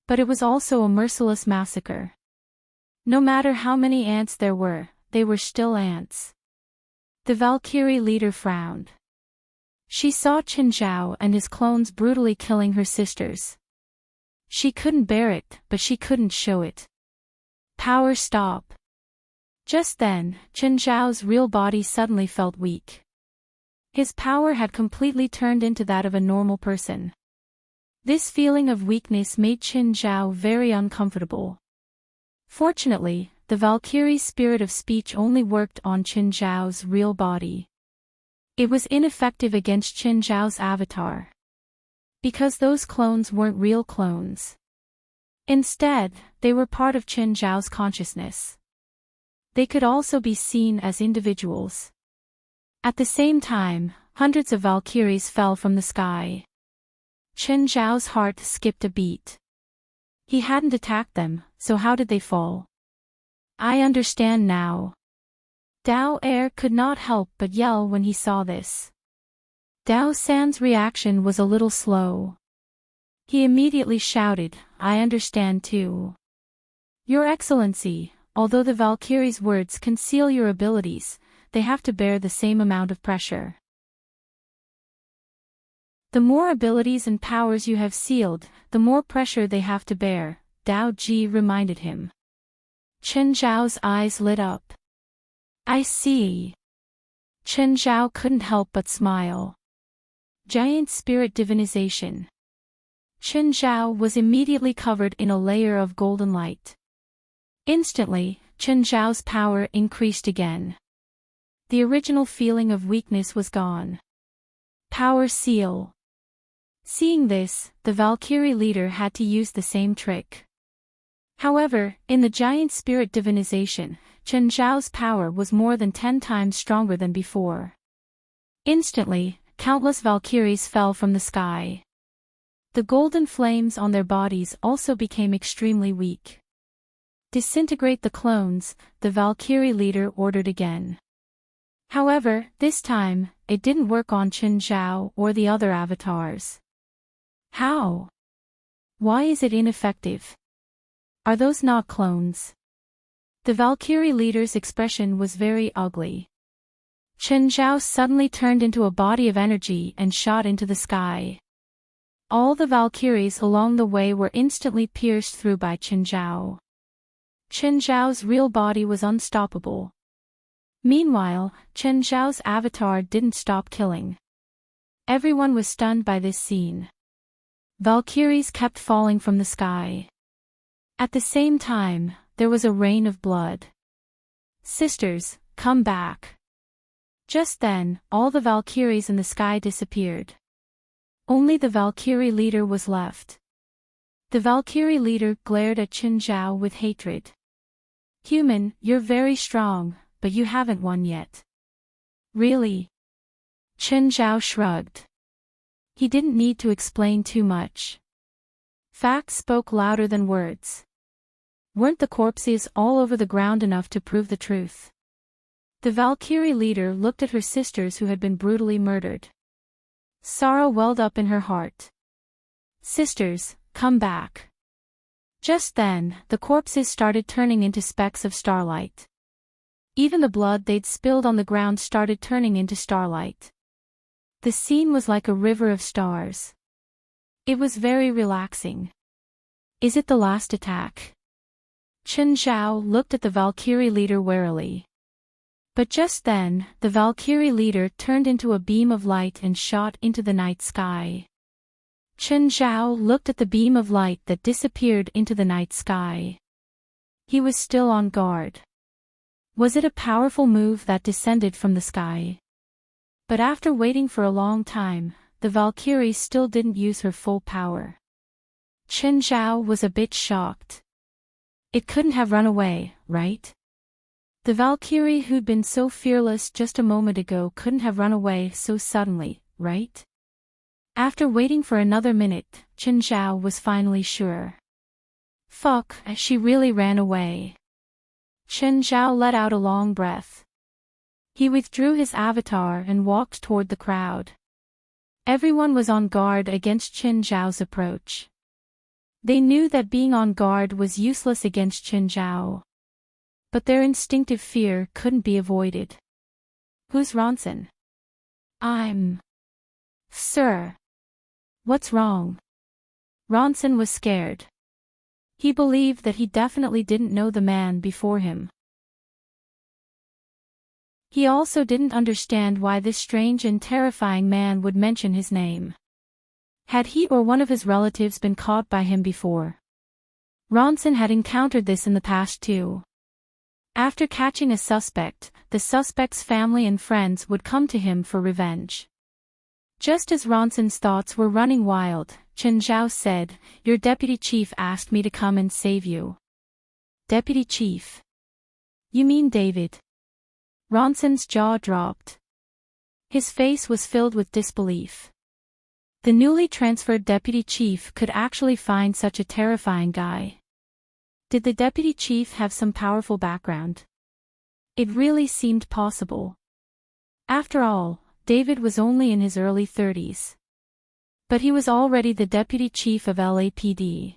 But it was also a merciless massacre. No matter how many ants there were, they were still ants. The Valkyrie leader frowned. She saw Qin Zhao and his clones brutally killing her sisters. She couldn't bear it, but she couldn't show it. Power stop. Just then, Qin Zhao's real body suddenly felt weak. His power had completely turned into that of a normal person. This feeling of weakness made Qin Zhao very uncomfortable. Fortunately, the Valkyrie's spirit of speech only worked on Qin Zhao's real body. It was ineffective against Qin Zhao's avatar. Because those clones weren't real clones. Instead, they were part of Qin Zhao's consciousness. They could also be seen as individuals. At the same time, hundreds of Valkyries fell from the sky. Qin Zhao's heart skipped a beat. He hadn't attacked them, so how did they fall? I understand now. Dao Er could not help but yell when he saw this. Dao San's reaction was a little slow. He immediately shouted, I understand too. Your Excellency, although the Valkyrie's words conceal your abilities, they have to bear the same amount of pressure. The more abilities and powers you have sealed, the more pressure they have to bear, Dao Ji reminded him. Qin Zhao's eyes lit up. I see. Qin Zhao couldn't help but smile. Giant spirit divinization. Qin Zhao was immediately covered in a layer of golden light. Instantly, Qin Zhao's power increased again. The original feeling of weakness was gone. Power seal. Seeing this, the Valkyrie leader had to use the same trick. However, in the giant spirit divinization, Chen Zhao's power was more than 10 times stronger than before. Instantly, countless Valkyries fell from the sky. The golden flames on their bodies also became extremely weak. Disintegrate the clones, the Valkyrie leader ordered again. However, this time, it didn't work on Chen Zhao or the other avatars. How? Why is it ineffective? Are those not clones? The Valkyrie leader's expression was very ugly. Chen Zhao suddenly turned into a body of energy and shot into the sky. All the Valkyries along the way were instantly pierced through by Chen Zhao. Chen Zhao's real body was unstoppable. Meanwhile, Chen Zhao's avatar didn't stop killing. Everyone was stunned by this scene. Valkyries kept falling from the sky. At the same time, there was a rain of blood. Sisters, come back. Just then, all the Valkyries in the sky disappeared. Only the Valkyrie leader was left. The Valkyrie leader glared at Chen Zhao with hatred. Human, you're very strong, but you haven't won yet. Really? Chen Zhao shrugged. He didn't need to explain too much. Facts spoke louder than words. Weren't the corpses all over the ground enough to prove the truth? The Valkyrie leader looked at her sisters who had been brutally murdered. Sorrow welled up in her heart. Sisters, come back. Just then, the corpses started turning into specks of starlight. Even the blood they'd spilled on the ground started turning into starlight. The scene was like a river of stars. It was very relaxing. Is it the last attack? Chen Zhao looked at the Valkyrie leader warily. But just then, the Valkyrie leader turned into a beam of light and shot into the night sky. Chen Zhao looked at the beam of light that disappeared into the night sky. He was still on guard. Was it a powerful move that descended from the sky? But after waiting for a long time, the Valkyrie still didn't use her full power. Chen Zhao was a bit shocked. It couldn't have run away, right? The Valkyrie who'd been so fearless just a moment ago couldn't have run away so suddenly, right? After waiting for another minute, Chen Zhao was finally sure. Fuck, she really ran away. Chen Zhao let out a long breath. He withdrew his avatar and walked toward the crowd. Everyone was on guard against Chen Zhao's approach. They knew that being on guard was useless against Chen Zhao. But their instinctive fear couldn't be avoided. Who's Ronson? Sir. What's wrong? Ronson was scared. He believed that he definitely didn't know the man before him. He also didn't understand why this strange and terrifying man would mention his name. Had he or one of his relatives been caught by him before? Ronson had encountered this in the past too. After catching a suspect, the suspect's family and friends would come to him for revenge. Just as Ronson's thoughts were running wild, Chen Zhao said, "Your deputy chief asked me to come and save you." Deputy chief? You mean David? Ronson's jaw dropped. His face was filled with disbelief. The newly transferred deputy chief could actually find such a terrifying guy. Did the deputy chief have some powerful background? It really seemed possible. After all, David was only in his early 30s. But he was already the deputy chief of LAPD.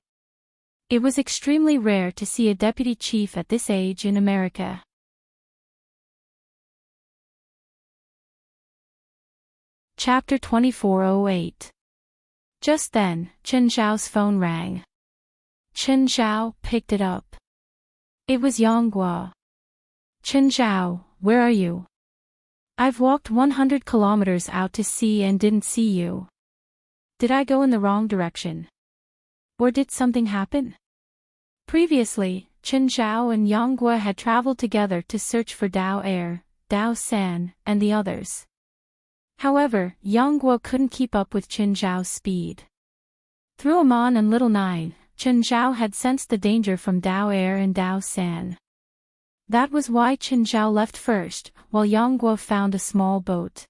It was extremely rare to see a deputy chief at this age in America. Chapter 2408. Just then, Chen Zhao's phone rang. Chen Zhao picked it up. It was Yang Guo. Chen Zhao, where are you? I've walked 100 kilometers out to sea and didn't see you. Did I go in the wrong direction? Or did something happen? Previously, Chen Zhao and Yang Guo had traveled together to search for Dao Air, Dao San, and the others. However, Yang Guo couldn't keep up with Chen Zhao's speed. Through Amon and Little Nine, Chen Zhao had sensed the danger from Dao Air and Dao San. That was why Chen Zhao left first, while Yang Guo found a small boat.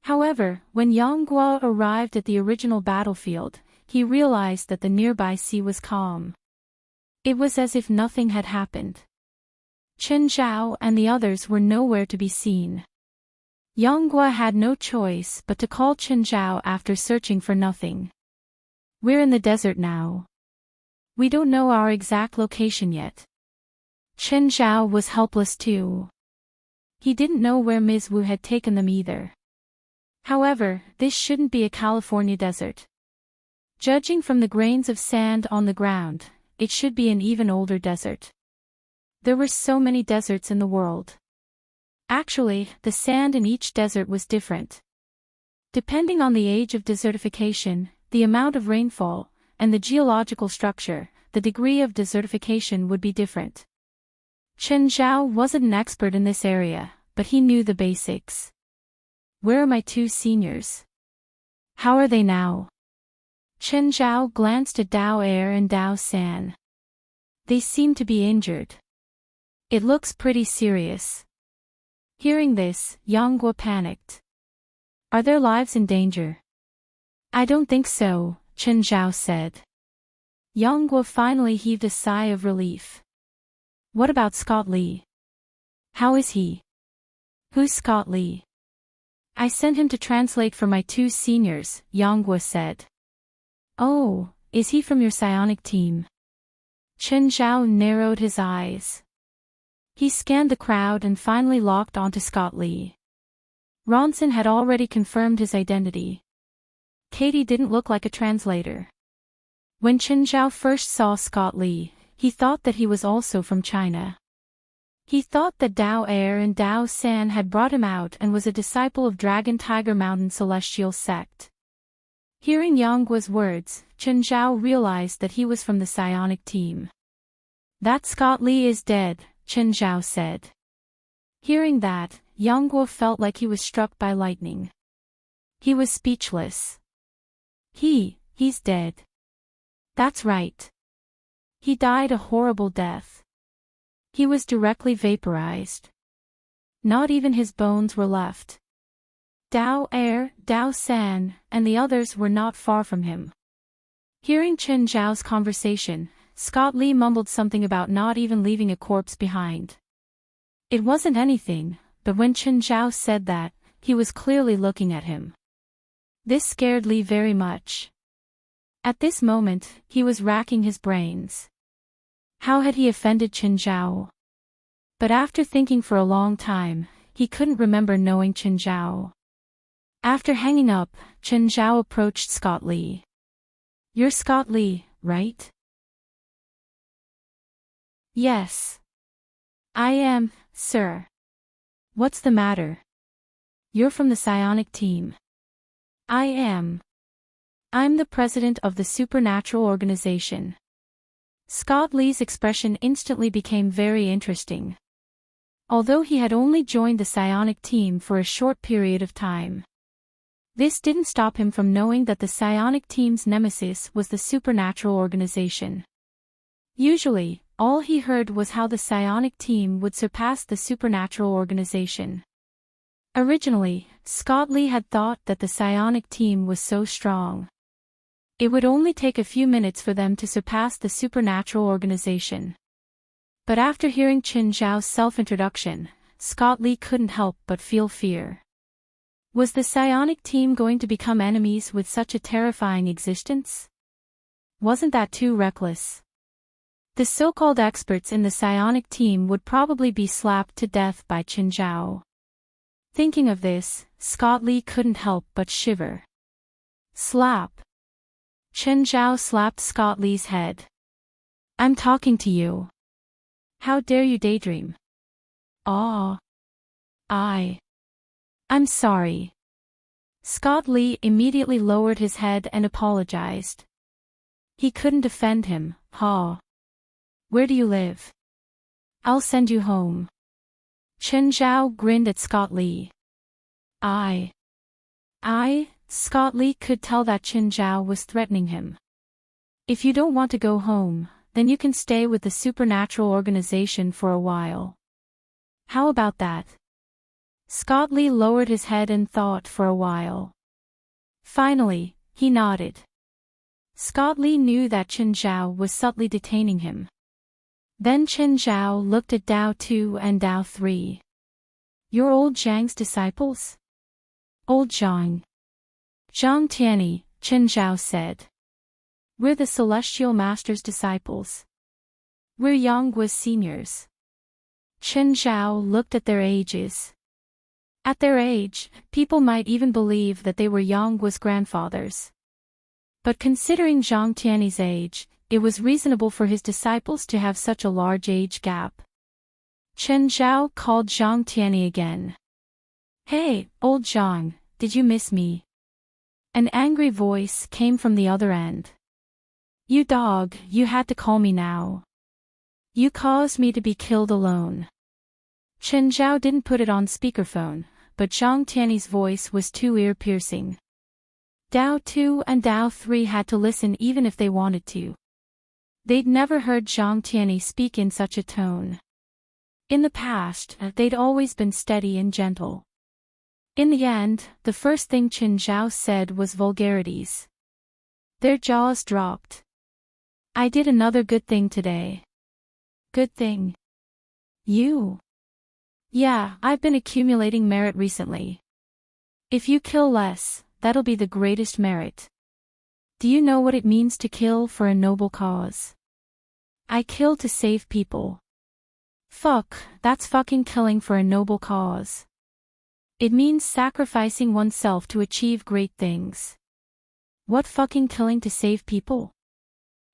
However, when Yang Guo arrived at the original battlefield, he realized that the nearby sea was calm. It was as if nothing had happened. Chen Zhao and the others were nowhere to be seen. Yang Guo had no choice but to call Chen Zhao after searching for nothing. "We're in the desert now. We don't know our exact location yet." Chen Zhao was helpless too. He didn't know where Ms. Wu had taken them either. However, this shouldn't be a California desert. Judging from the grains of sand on the ground, it should be an even older desert. There were so many deserts in the world. Actually, the sand in each desert was different. Depending on the age of desertification, the amount of rainfall, and the geological structure, the degree of desertification would be different. Chen Zhao wasn't an expert in this area, but he knew the basics. "Where are my two seniors? How are they now?" Chen Zhao glanced at Dao Air and Dao San. "They seem to be injured. It looks pretty serious." Hearing this, Yang Guo panicked. "Are their lives in danger?" "I don't think so," Chen Zhao said. Yang Guo finally heaved a sigh of relief. "What about Scott Lee? How is he?" "Who's Scott Lee?" "I sent him to translate for my two seniors," Yang Guo said. "Oh, is he from your psionic team?" Chen Zhao narrowed his eyes. He scanned the crowd and finally locked onto Scott Lee. Ronson had already confirmed his identity. Katie didn't look like a translator. When Chen Zhao first saw Scott Lee, he thought that he was also from China. He thought that Dao Air and Dao San had brought him out and was a disciple of Dragon Tiger Mountain Celestial Sect. Hearing Yang Guo's words, Chen Zhao realized that he was from the psionic team. "That Scott Lee is dead," Chen Zhao said. Hearing that, Yang Guo felt like he was struck by lightning. He was speechless. He's dead. That's right. He died a horrible death. He was directly vaporized. Not even his bones were left. Dao Air, Dao San, and the others were not far from him. Hearing Chen Zhao's conversation, Scott Lee mumbled something about not even leaving a corpse behind. It wasn't anything, but when Chen Zhao said that, he was clearly looking at him. This scared Lee very much. At this moment, he was racking his brains. How had he offended Chen Zhao? But after thinking for a long time, he couldn't remember knowing Chen Zhao. After hanging up, Chen Zhao approached Scott Lee. "You're Scott Lee, right?" "Yes. I am, sir." "What's the matter?" "You're from the psionic team." "I am. I'm the president of the supernatural organization." Scott Lee's expression instantly became very interesting. Although he had only joined the psionic team for a short period of time, this didn't stop him from knowing that the psionic team's nemesis was the supernatural organization. Usually, all he heard was how the psionic team would surpass the supernatural organization. Originally, Scott Lee had thought that the psionic team was so strong. It would only take a few minutes for them to surpass the supernatural organization. But after hearing Chen Zhao's self-introduction, Scott Lee couldn't help but feel fear. Was the psionic team going to become enemies with such a terrifying existence? Wasn't that too reckless? The so-called experts in the psionic team would probably be slapped to death by Chen Zhao. Thinking of this, Scott Lee couldn't help but shiver. Slap. Chen Zhao slapped Scott Lee's head. "I'm talking to you. How dare you daydream?" "Aw. I'm sorry." Scott Lee immediately lowered his head and apologized. He couldn't defend him, "Where do you live? I'll send you home." Chen Zhao grinned at Scott Lee. Scott Lee could tell that Qin Zhao was threatening him. If you don't want to go home, then you can stay with the supernatural organization for a while. How about that? Scott Lee lowered his head and thought for a while. Finally, he nodded. Scott Lee knew that Qin Zhao was subtly detaining him. Then Qin Zhao looked at Dao 2 and Dao 3. You're old Zhang's disciples? Old Zhang. Zhang Tianyi, Qin Zhao said. We're the Celestial Master's disciples. We're Yongguo's seniors. Qin Zhao looked at their ages. At their age, people might even believe that they were Yongguo's grandfathers. But considering Zhang Tianyi's age, it was reasonable for his disciples to have such a large age gap. Qin Zhao called Zhang Tianyi again. Hey, old Zhang, did you miss me? An angry voice came from the other end. You dog, you had to call me now. You caused me to be killed alone. Qin Zhao didn't put it on speakerphone, but Zhang Tianyi's voice was too ear-piercing. Dao 2 and Dao 3 had to listen even if they wanted to. They'd never heard Zhang Tianyi speak in such a tone. In the past, they'd always been steady and gentle. In the end, the first thing Qin Zhao said was vulgarities. Their jaws dropped. I did another good thing today. Good thing? You? Yeah, I've been accumulating merit recently. If you kill less, that'll be the greatest merit. Do you know what it means to kill for a noble cause? I kill to save people. Fuck, that's fucking killing for a noble cause. It means sacrificing oneself to achieve great things. What fucking killing to save people?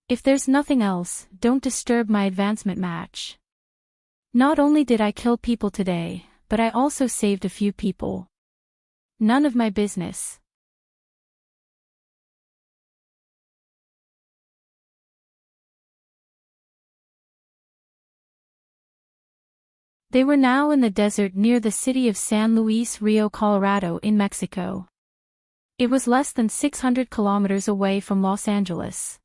If there's nothing else, don't disturb my advancement match. Not only did I kill people today, but I also saved a few people. None of my business. They were now in the desert near the city of San Luis Rio Colorado in Mexico. It was less than 600 kilometers away from Los Angeles.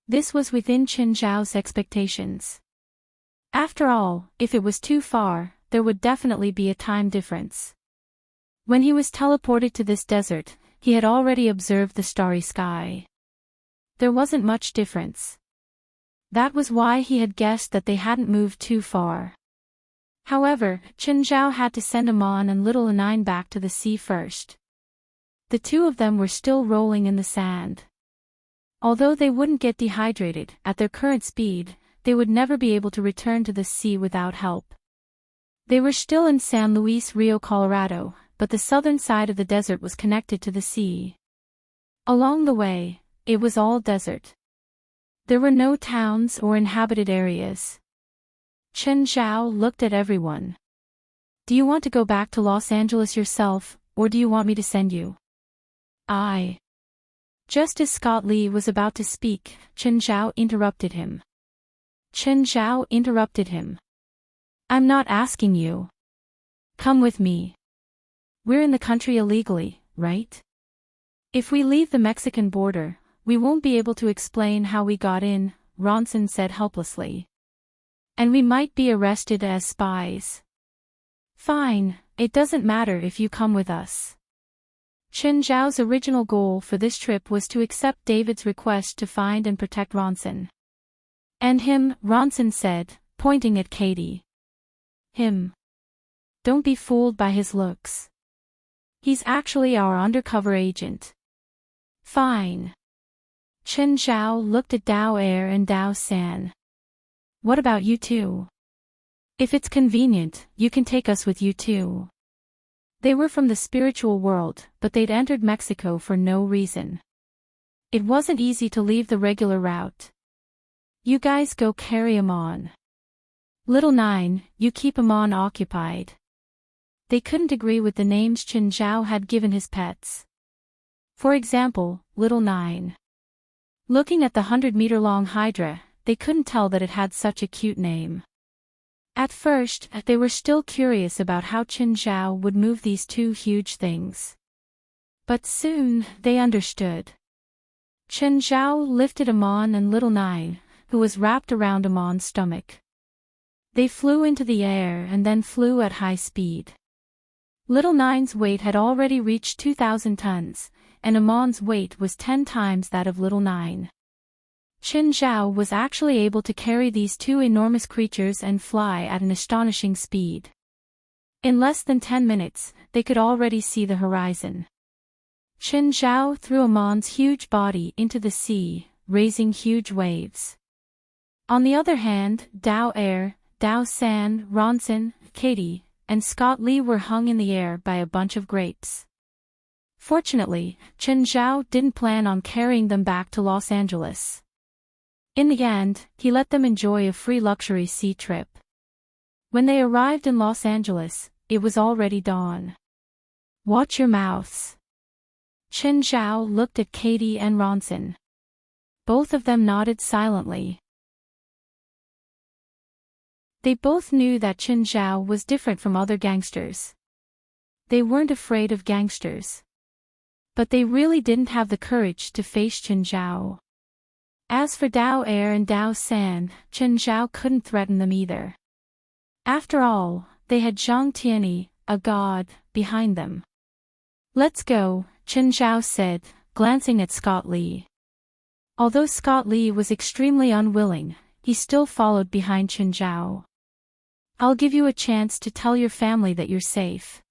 This was within Qin Zhao's expectations. After all, if it was too far, there would definitely be a time difference. When he was teleported to this desert, he had already observed the starry sky. There wasn't much difference. That was why he had guessed that they hadn't moved too far. However, Qin Zhao had to send Amon and little Nine back to the sea first. The two of them were still rolling in the sand. Although they wouldn't get dehydrated, at their current speed, they would never be able to return to the sea without help. They were still in San Luis Rio Colorado, but the southern side of the desert was connected to the sea. Along the way, it was all desert. There were no towns or inhabited areas. Qin Zhao looked at everyone. Do you want to go back to Los Angeles yourself, or do you want me to send you? Just as Scott Lee was about to speak, Qin Zhao interrupted him. I'm not asking you. Come with me. We're in the country illegally, right? If we leave the Mexican border, we won't be able to explain how we got in, Ronson said helplessly. And we might be arrested as spies. Fine, it doesn't matter if you come with us. Qin Zhao's original goal for this trip was to accept David's request to find and protect Ronson. And him, Ronson said, pointing at Katie. Him. Don't be fooled by his looks. He's actually our undercover agent. Fine. Qin Zhao looked at Dao Air and Dao San. What about you two? If it's convenient, you can take us with you too. They were from the spiritual world, but they'd entered Mexico for no reason. It wasn't easy to leave the regular route. You guys go carry Amon. Little Nine, you keep Amon occupied. They couldn't agree with the names Qin Zhao had given his pets. For example, Little Nine. Looking at the 100-meter-long Hydra, they couldn't tell that it had such a cute name. At first, they were still curious about how Qin Zhao would move these two huge things. But soon, they understood. Chen Zhao lifted Amon and little Nine, who was wrapped around Amon's stomach. They flew into the air and then flew at high speed. Little Nine's weight had already reached 2,000 tons, and Amon's weight was 10 times that of little Nine. Chen Zhao was actually able to carry these two enormous creatures and fly at an astonishing speed. In less than 10 minutes, they could already see the horizon. Chen Zhao threw Amon's huge body into the sea, raising huge waves. On the other hand, Dao Air, Dao San, Ronson, Katie, and Scott Lee were hung in the air by a bunch of grapes. Fortunately, Chen Zhao didn't plan on carrying them back to Los Angeles. In the end, he let them enjoy a free luxury sea trip. When they arrived in Los Angeles, it was already dawn. "Watch your mouths." Chen Zhao looked at Katie and Ronson. Both of them nodded silently. They both knew that Chen Zhao was different from other gangsters. They weren't afraid of gangsters. But they really didn't have the courage to face Chen Zhao. As for Dao Air and Dao San, Chen Zhao couldn't threaten them either. After all, they had Zhang Tianyi, a god, behind them. "Let's go," Chen Zhao said, glancing at Scott Lee. Although Scott Lee was extremely unwilling, he still followed behind Chen Zhao. "I'll give you a chance to tell your family that you're safe.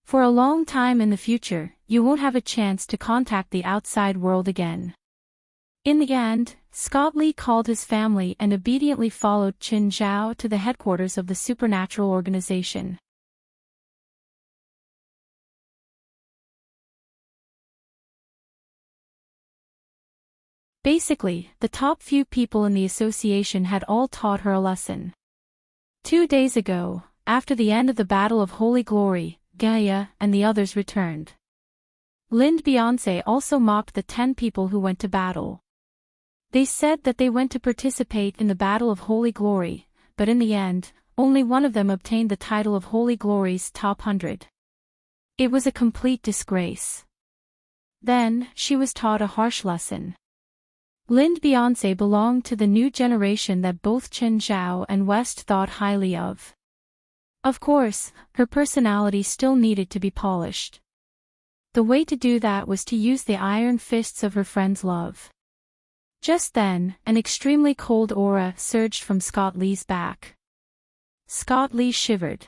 For a long time in the future, you won't have a chance to contact the outside world again." In the end, Scott Lee called his family and obediently followed Chen Zhao to the headquarters of the supernatural organization. Basically, the top few people in the association had all taught her a lesson. 2 days ago, after the end of the Battle of Holy Glory, Gaia and the others returned. Lind Beyonce also mocked the 10 people who went to battle. They said that they went to participate in the Battle of Holy Glory, but in the end, only one of them obtained the title of Holy Glory's top 100. It was a complete disgrace. Then, she was taught a harsh lesson. Lind Beyonce belonged to the new generation that both Chen Zhao and West thought highly of. Of course, her personality still needed to be polished. The way to do that was to use the iron fists of her friend's love. Just then, an extremely cold aura surged from Scott Lee's back. Scott Lee shivered.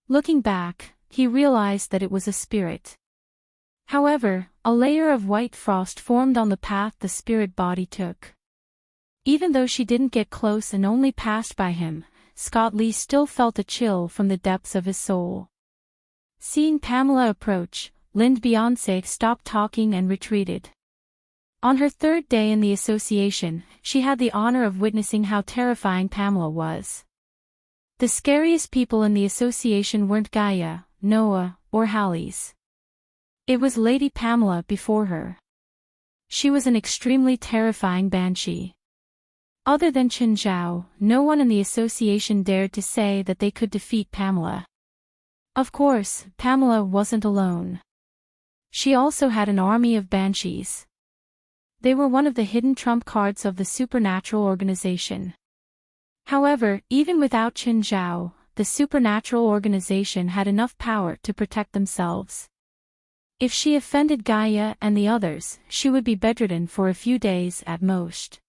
Looking back, he realized that it was a spirit. However, a layer of white frost formed on the path the spirit body took. Even though she didn't get close and only passed by him, Scott Lee still felt a chill from the depths of his soul. Seeing Pamela approach, Lind Beyonce stopped talking and retreated. On her 3rd day in the association, she had the honor of witnessing how terrifying Pamela was. The scariest people in the association weren't Gaia, Noah, or Hallies. It was Lady Pamela before her. She was an extremely terrifying banshee. Other than Chen Zhao, no one in the association dared to say that they could defeat Pamela. Of course, Pamela wasn't alone. She also had an army of banshees. They were one of the hidden trump cards of the supernatural organization. However, even without Chen Zhao, the supernatural organization had enough power to protect themselves. If she offended Gaia and the others, she would be bedridden for a few days at most.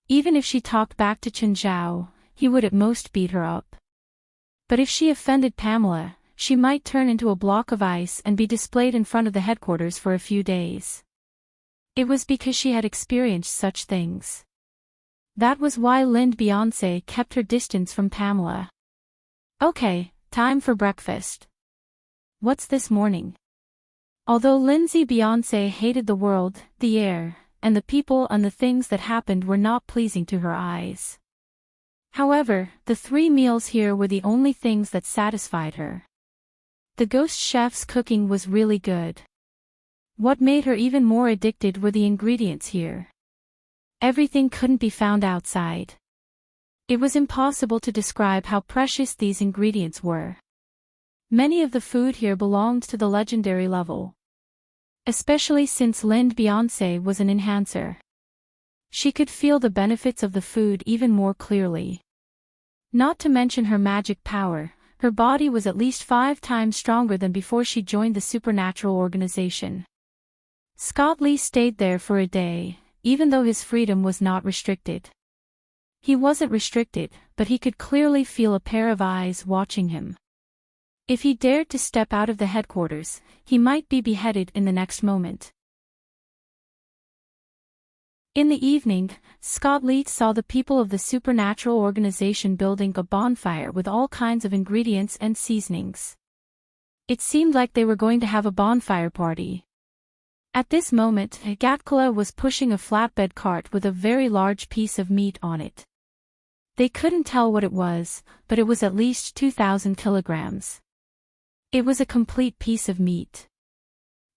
Even if she talked back to Chen Zhao, he would at most beat her up. But if she offended Pamela, she might turn into a block of ice and be displayed in front of the headquarters for a few days. It was because she had experienced such things. That was why Lind Beyonce kept her distance from Pamela. "Okay, time for breakfast. What's this morning?" Although Lindsay Beyonce hated the world, the air, and the people and the things that happened were not pleasing to her eyes. However, the 3 meals here were the only things that satisfied her. The ghost chef's cooking was really good. What made her even more addicted were the ingredients here. Everything couldn't be found outside. It was impossible to describe how precious these ingredients were. Many of the food here belonged to the legendary level. especially since Lind Beyonce was an enhancer. She could feel the benefits of the food even more clearly. Not to mention her magic power, her body was at least 5 times stronger than before she joined the supernatural organization. Scott Lee stayed there for a day, even though his freedom was not restricted. He wasn't restricted, but he could clearly feel a pair of eyes watching him. If he dared to step out of the headquarters, he might be beheaded in the next moment. In the evening, Scott Lee saw the people of the supernatural organization building a bonfire with all kinds of ingredients and seasonings. It seemed like they were going to have a bonfire party. At this moment, Gatkala was pushing a flatbed cart with a very large piece of meat on it. They couldn't tell what it was, but it was at least 2,000 kilograms. It was a complete piece of meat.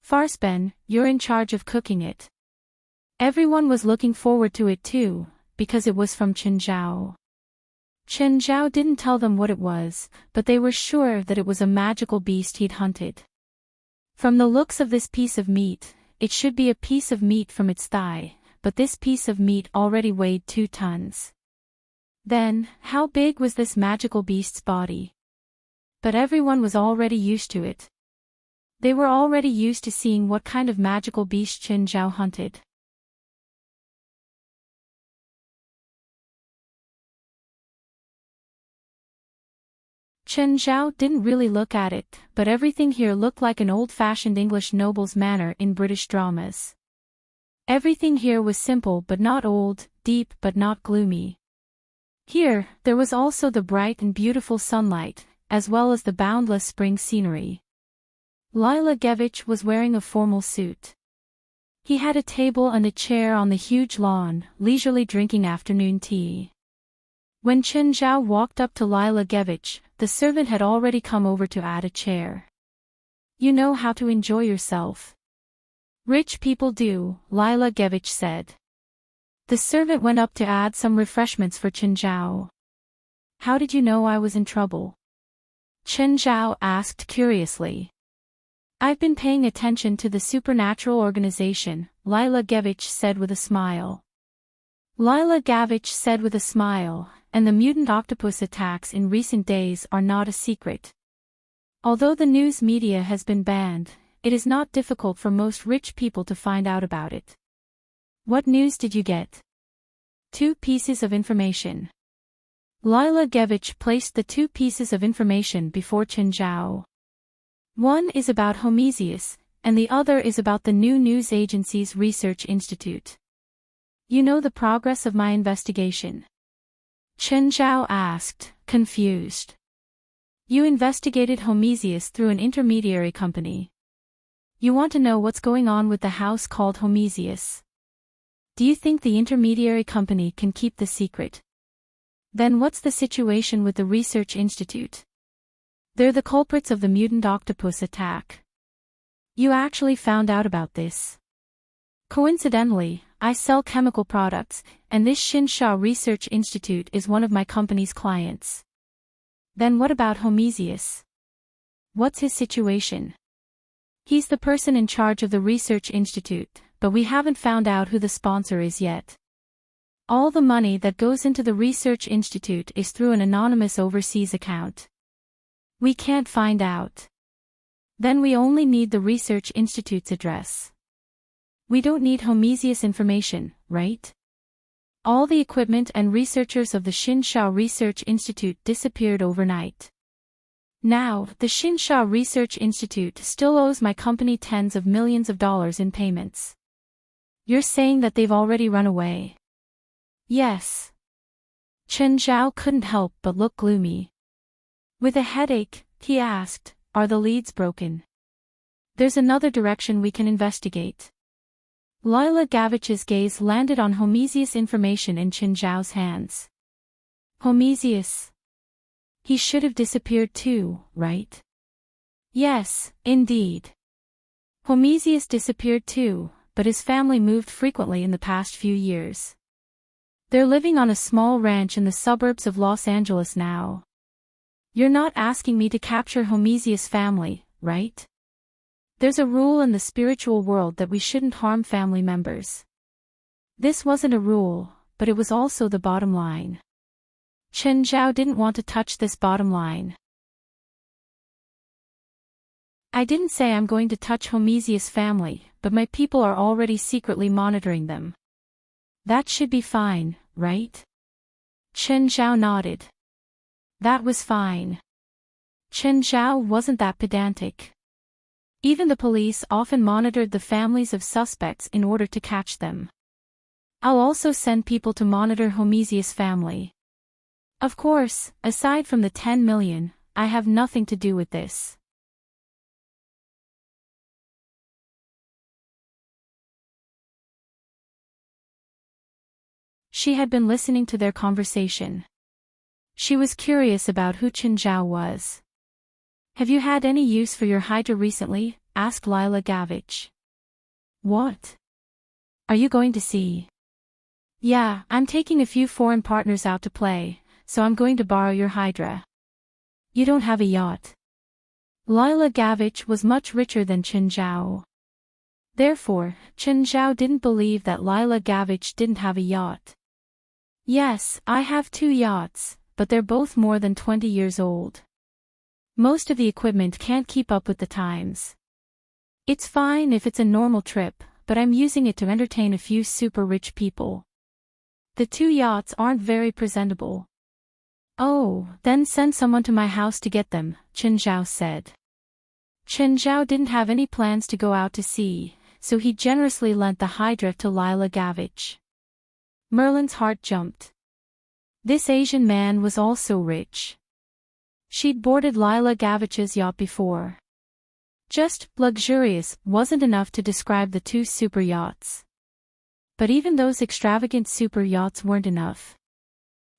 Farsben, you're in charge of cooking it. Everyone was looking forward to it too, because it was from Chen Zhao. Chen Zhao didn't tell them what it was, but they were sure that it was a magical beast he'd hunted. From the looks of this piece of meat, it should be a piece of meat from its thigh, but this piece of meat already weighed 2 tons. Then, how big was this magical beast's body? But everyone was already used to it. They were already used to seeing what kind of magical beast Chen Zhao hunted. Chen Zhao didn't really look at it, but everything here looked like an old-fashioned English noble's manner in British dramas. Everything here was simple but not old, deep but not gloomy. Here, there was also the bright and beautiful sunlight, as well as the boundless spring scenery. Lila Gevich was wearing a formal suit. He had a table and a chair on the huge lawn, leisurely drinking afternoon tea. When Chen Zhao walked up to Lila Gevich, the servant had already come over to add a chair. You know how to enjoy yourself. Rich people do, Lila Gevich said. The servant went up to add some refreshments for Chen Zhao. How did you know I was in trouble? Chen Zhao asked curiously. I've been paying attention to the supernatural organization, Lila Gevich said with a smile. Lila Gevich said with a smile, and the mutant octopus attacks in recent days are not a secret. Although the news media has been banned, it is not difficult for most rich people to find out about it. What news did you get? 2 pieces of information. Lila Gevich placed the 2 pieces of information before Chen Zhao. One is about Homesius, and the other is about the new news agency's research institute. You know the progress of my investigation? Chen Zhao asked, confused. You investigated Homesius through an intermediary company. You want to know what's going on with the house called Homesius. Do you think the intermediary company can keep the secret? Then what's the situation with the research institute? They're the culprits of the mutant octopus attack. You actually found out about this. Coincidentally, I sell chemical products, and this Xinsha Research Institute is one of my company's clients. Then what about Homesius? What's his situation? He's the person in charge of the research institute, but we haven't found out who the sponsor is yet. All the money that goes into the research institute is through an anonymous overseas account. We can't find out. Then we only need the research institute's address. We don't need Homesius information, right? All the equipment and researchers of the Xinsha Research Institute disappeared overnight. Now, the Xinsha Research Institute still owes my company tens of millions of dollars in payments. You're saying that they've already run away? Yes. Chen Zhao couldn't help but look gloomy. With a headache, he asked, are the leads broken? There's another direction we can investigate. Lila Gavich's gaze landed on Homesius information in Chen Zhao's hands. Homesius. He should have disappeared too, right? Yes, indeed. Homesius disappeared too, but his family moved frequently in the past few years. They're living on a small ranch in the suburbs of Los Angeles now. You're not asking me to capture Homesius' family, right? There's a rule in the spiritual world that we shouldn't harm family members. This wasn't a rule, but it was also the bottom line. Chen Zhao didn't want to touch this bottom line. I didn't say I'm going to touch Homesia's family, but my people are already secretly monitoring them. That should be fine, right? Chen Zhao nodded. That was fine. Chen Zhao wasn't that pedantic. Even the police often monitored the families of suspects in order to catch them. I'll also send people to monitor Homesia's family. Of course, aside from the 10 million, I have nothing to do with this. She had been listening to their conversation. She was curious about who Chen Zhao was. Have you had any use for your Hydra recently? Asked Lila Gavich. What? Are you going to see? Yeah, I'm taking a few foreign partners out to play, so I'm going to borrow your Hydra. You don't have a yacht. Lila Gavich was much richer than Chen Zhao. Therefore, Chen Zhao didn't believe that Lila Gavich didn't have a yacht. Yes, I have 2 yachts, but they're both more than 20 years old. Most of the equipment can't keep up with the times. It's fine if it's a normal trip, but I'm using it to entertain a few super rich people. The 2 yachts aren't very presentable. Oh, then send someone to my house to get them, Chen Zhao said. Chen Zhao didn't have any plans to go out to sea, so he generously lent the Hydra to Lila Gavich. Merlin's heart jumped. This Asian man was also rich. She'd boarded Lila Gavich's yacht before. Just luxurious wasn't enough to describe the 2 super yachts. But even those extravagant super yachts weren't enough.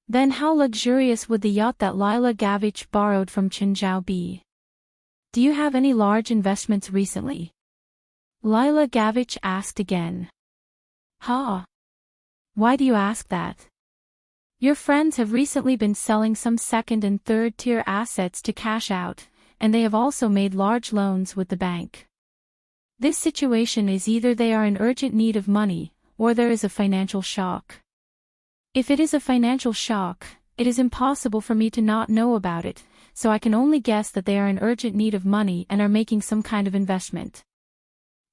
Then how luxurious would the yacht that Lila Gavich borrowed from Chen Zhao be? Do you have any large investments recently? Lila Gavich asked again. Huh? Why do you ask that? Your friends have recently been selling some second and third tier assets to cash out, and they have also made large loans with the bank. This situation is either they are in urgent need of money, or there is a financial shock. If it is a financial shock, it is impossible for me to not know about it, so I can only guess that they are in urgent need of money and are making some kind of investment.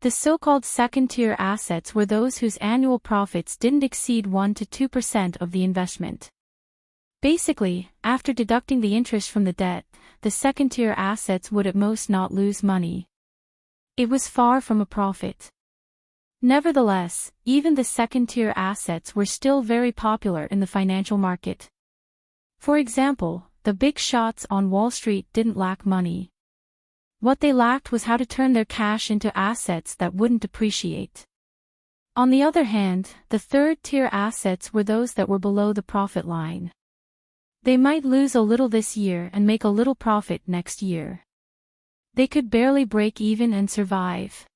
The so-called second-tier assets were those whose annual profits didn't exceed 1 to 2% of the investment. Basically, after deducting the interest from the debt, the second-tier assets would at most not lose money. It was far from a profit. Nevertheless, even the second-tier assets were still very popular in the financial market. For example, the big shots on Wall Street didn't lack money. What they lacked was how to turn their cash into assets that wouldn't depreciate. On the other hand, the third-tier assets were those that were below the profit line. They might lose a little this year and make a little profit next year. They could barely break even and survive.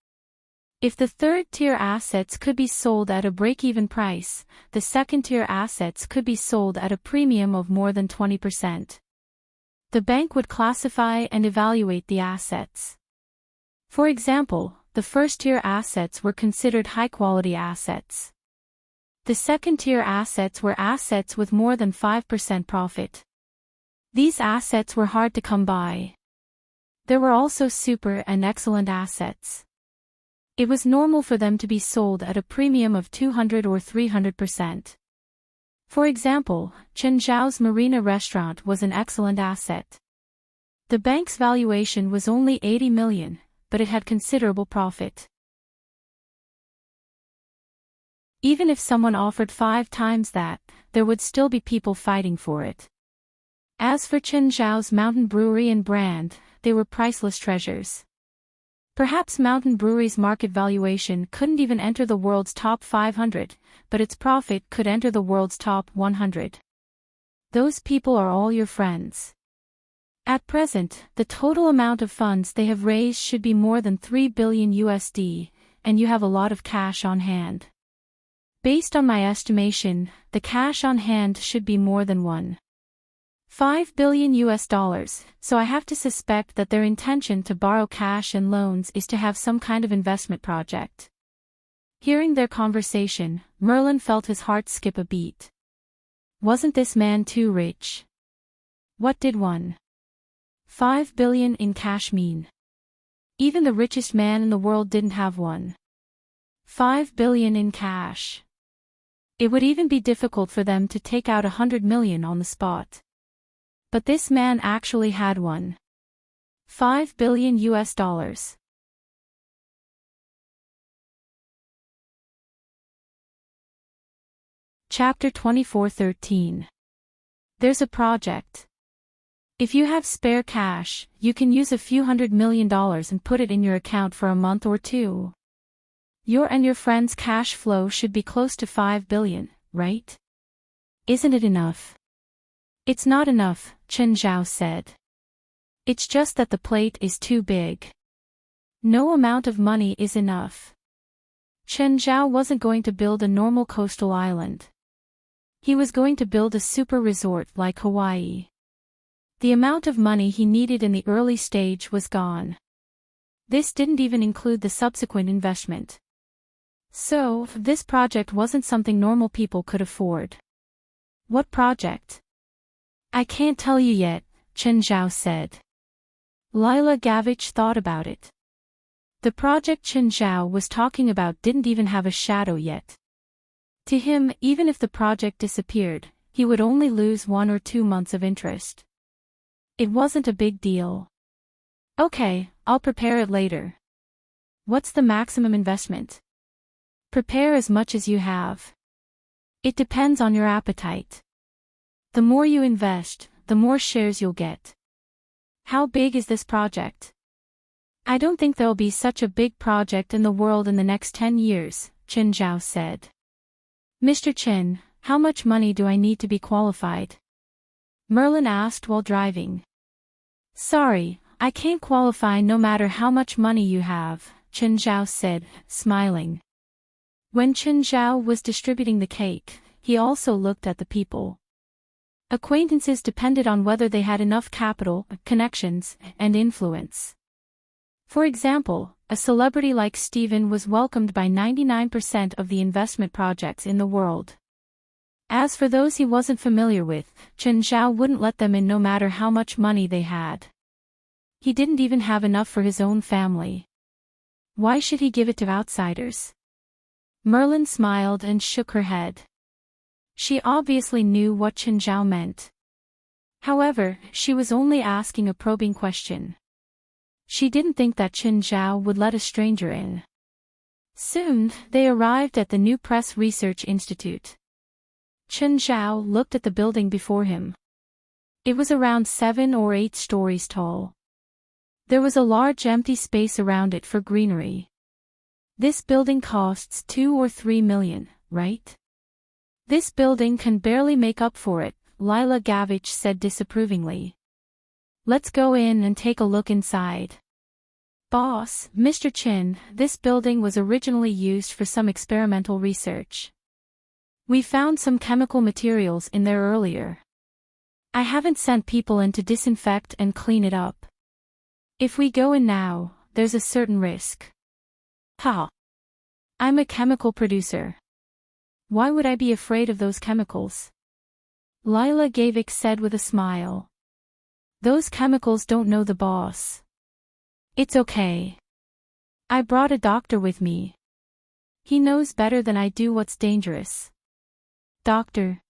If the third-tier assets could be sold at a break-even price, the second-tier assets could be sold at a premium of more than 20%. The bank would classify and evaluate the assets. For example, the first-tier assets were considered high-quality assets. The second-tier assets were assets with more than 5% profit. These assets were hard to come by. There were also super and excellent assets. It was normal for them to be sold at a premium of 200 or 300%. For example, Chen Zhao's Marina restaurant was an excellent asset. The bank's valuation was only 80 million, but it had considerable profit. Even if someone offered 5 times that, there would still be people fighting for it. As for Chen Zhao's Mountain Brewery and brand, they were priceless treasures. Perhaps Mountain Brewery's market valuation couldn't even enter the world's top 500, but its profit could enter the world's top 100. Those people are all your friends. At present, the total amount of funds they have raised should be more than 3 billion USD, and you have a lot of cash on hand. Based on my estimation, the cash on hand should be more than 1. $5 billion US dollars, so I have to suspect that their intention to borrow cash and loans is to have some kind of investment project. Hearing their conversation, Merlin felt his heart skip a beat. Wasn't this man too rich? What did $1.5 billion in cash mean? Even the richest man in the world didn't have $1.5 billion in cash. It would even be difficult for them to take out $100 million on the spot. But this man actually had $1.5 billion US dollars. Chapter 24:13. There's a project. If you have spare cash, you can use a few $100 million and put it in your account for a month or two. Your and your friend's cash flow should be close to $5 billion, right? Isn't it enough? It's not enough, Chen Zhao said. It's just that the plate is too big. No amount of money is enough. Chen Zhao wasn't going to build a normal coastal island. He was going to build a super resort like Hawaii. The amount of money he needed in the early stage was gone. This didn't even include the subsequent investment. So, this project wasn't something normal people could afford. What project? I can't tell you yet, Chen Zhao said. Lila Gavich thought about it. The project Chen Zhao was talking about didn't even have a shadow yet. To him, even if the project disappeared, he would only lose 1 or 2 months of interest. It wasn't a big deal. Okay, I'll prepare it later. What's the maximum investment? Prepare as much as you have. It depends on your appetite. The more you invest, the more shares you'll get. How big is this project? I don't think there'll be such a big project in the world in the next 10 years, Chen Zhao said. Mr. Chen, how much money do I need to be qualified? Merlin asked while driving. Sorry, I can't qualify no matter how much money you have, Chen Zhao said, smiling. When Chen Zhao was distributing the cake, he also looked at the people. Acquaintances depended on whether they had enough capital, connections, and influence. For example, a celebrity like Steven was welcomed by 99% of the investment projects in the world. As for those he wasn't familiar with, Chen Zhao wouldn't let them in no matter how much money they had. He didn't even have enough for his own family. Why should he give it to outsiders? Merlin smiled and shook her head. She obviously knew what Chen Zhao meant. However, she was only asking a probing question. She didn't think that Chen Zhao would let a stranger in. Soon, they arrived at the new Press Research Institute. Chen Zhao looked at the building before him. It was around 7 or 8 stories tall. There was a large empty space around it for greenery. This building costs 2 or 3 million, right? This building can barely make up for it, Lila Gavich said disapprovingly. Let's go in and take a look inside. Boss, Mr. Chin, this building was originally used for some experimental research. We found some chemical materials in there earlier. I haven't sent people in to disinfect and clean it up. If we go in now, there's a certain risk. Ha! I'm a chemical producer. Why would I be afraid of those chemicals? Lila Gavich said with a smile. Those chemicals don't know the boss. It's okay. I brought a doctor with me. He knows better than I do what's dangerous. Doctor?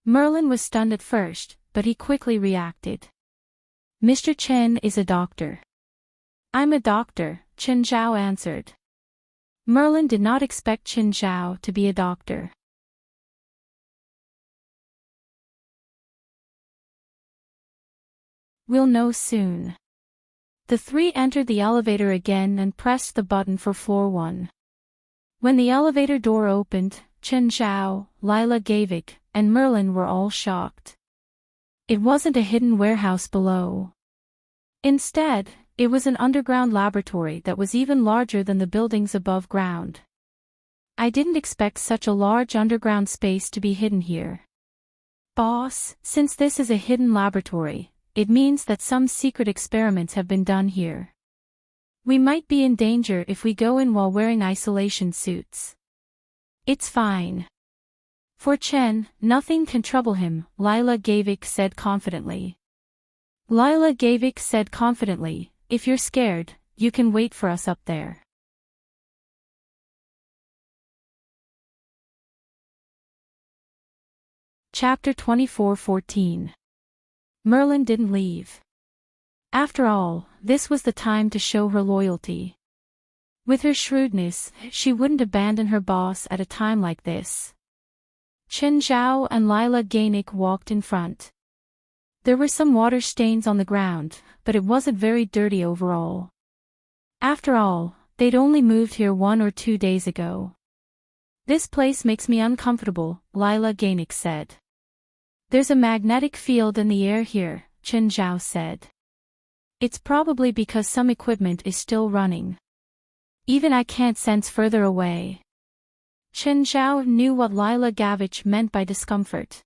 Merlin was stunned at first, but he quickly reacted. Mr. Chen is a doctor. I'm a doctor, Chen Zhao answered. Merlin did not expect Chen Zhao to be a doctor. We'll know soon. The three entered the elevator again and pressed the button for floor 1. When the elevator door opened, Chen Zhao, Lila Gavich, and Merlin were all shocked. It wasn't a hidden warehouse below. Instead, it was an underground laboratory that was even larger than the buildings above ground. I didn't expect such a large underground space to be hidden here. Boss, since this is a hidden laboratory, it means that some secret experiments have been done here. We might be in danger if we go in while wearing isolation suits. It's fine. For Chen, nothing can trouble him, Lila Gavik said confidently. Lila Gavik said confidently, if you're scared, you can wait for us up there. Chapter 24:14. Merlin didn't leave. After all, this was the time to show her loyalty. With her shrewdness, she wouldn't abandon her boss at a time like this. Chen Zhao and Lila Gainik walked in front. There were some water stains on the ground, but it wasn't very dirty overall. After all, they'd only moved here 1 or 2 days ago. This place makes me uncomfortable, Lila Gainik said. There's a magnetic field in the air here, Chen Zhao said. It's probably because some equipment is still running. Even I can't sense further away. Chen Zhao knew what Lila Gavich meant by discomfort.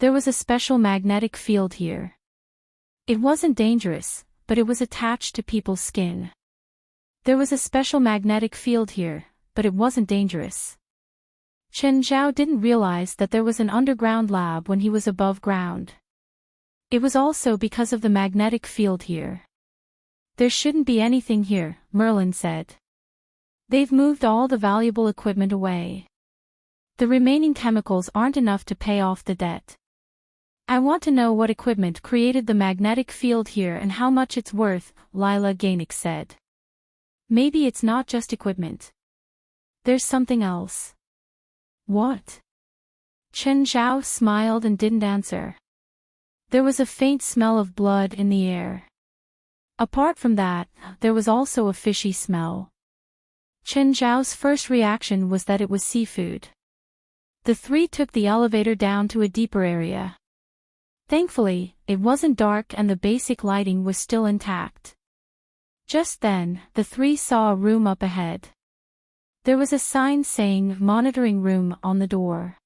There was a special magnetic field here. It wasn't dangerous, but it was attached to people's skin. There was a special magnetic field here, but it wasn't dangerous. Chen Zhao didn't realize that there was an underground lab when he was above ground. It was also because of the magnetic field here. There shouldn't be anything here, Merlin said. They've moved all the valuable equipment away. The remaining chemicals aren't enough to pay off the debt. I want to know what equipment created the magnetic field here and how much it's worth, Lila Gainik said. Maybe it's not just equipment. There's something else. What? Chen Zhao smiled and didn't answer. There was a faint smell of blood in the air. Apart from that, there was also a fishy smell. Chen Zhao's first reaction was that it was seafood. The three took the elevator down to a deeper area. Thankfully, it wasn't dark and the basic lighting was still intact. Just then, the three saw a room up ahead. There was a sign saying "Monitoring Room" on the door.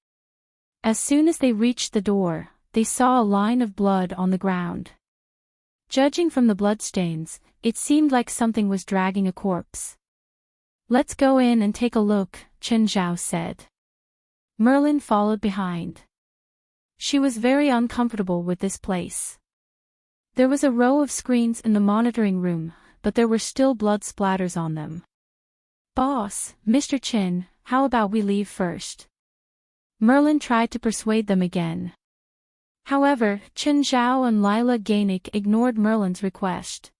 As soon as they reached the door, they saw a line of blood on the ground. Judging from the bloodstains, it seemed like something was dragging a corpse. Let's go in and take a look, Chen Zhao said. Merlin followed behind. She was very uncomfortable with this place. There was a row of screens in the monitoring room, but there were still blood splatters on them. Boss, Mr. Chin, how about we leave first? Merlin tried to persuade them again. However, Chen Zhao and Lila Gainik ignored Merlin's request.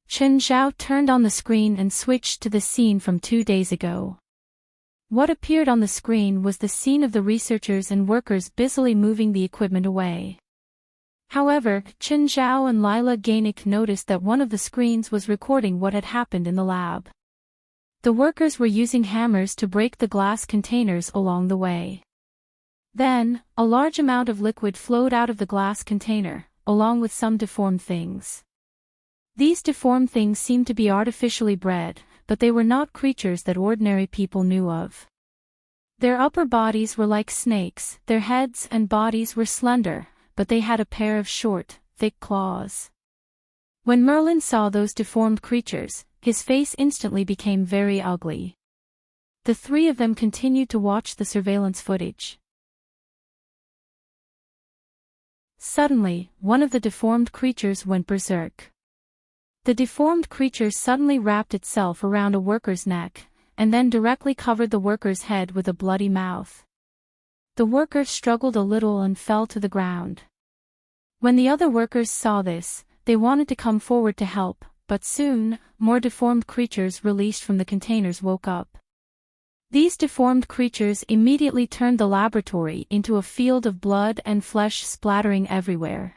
Chen Zhao turned on the screen and switched to the scene from 2 days ago. What appeared on the screen was the scene of the researchers and workers busily moving the equipment away. However, Chen Zhao and Lila Gainik noticed that one of the screens was recording what had happened in the lab. The workers were using hammers to break the glass containers along the way. Then, a large amount of liquid flowed out of the glass container, along with some deformed things. These deformed things seemed to be artificially bred, but they were not creatures that ordinary people knew of. Their upper bodies were like snakes, their heads and bodies were slender, but they had a pair of short, thick claws. When Merlin saw those deformed creatures, his face instantly became very ugly. The three of them continued to watch the surveillance footage. Suddenly, one of the deformed creatures went berserk. The deformed creature suddenly wrapped itself around a worker's neck, and then directly covered the worker's head with a bloody mouth. The worker struggled a little and fell to the ground. When the other workers saw this, they wanted to come forward to help, but soon, more deformed creatures released from the containers woke up. These deformed creatures immediately turned the laboratory into a field of blood and flesh splattering everywhere.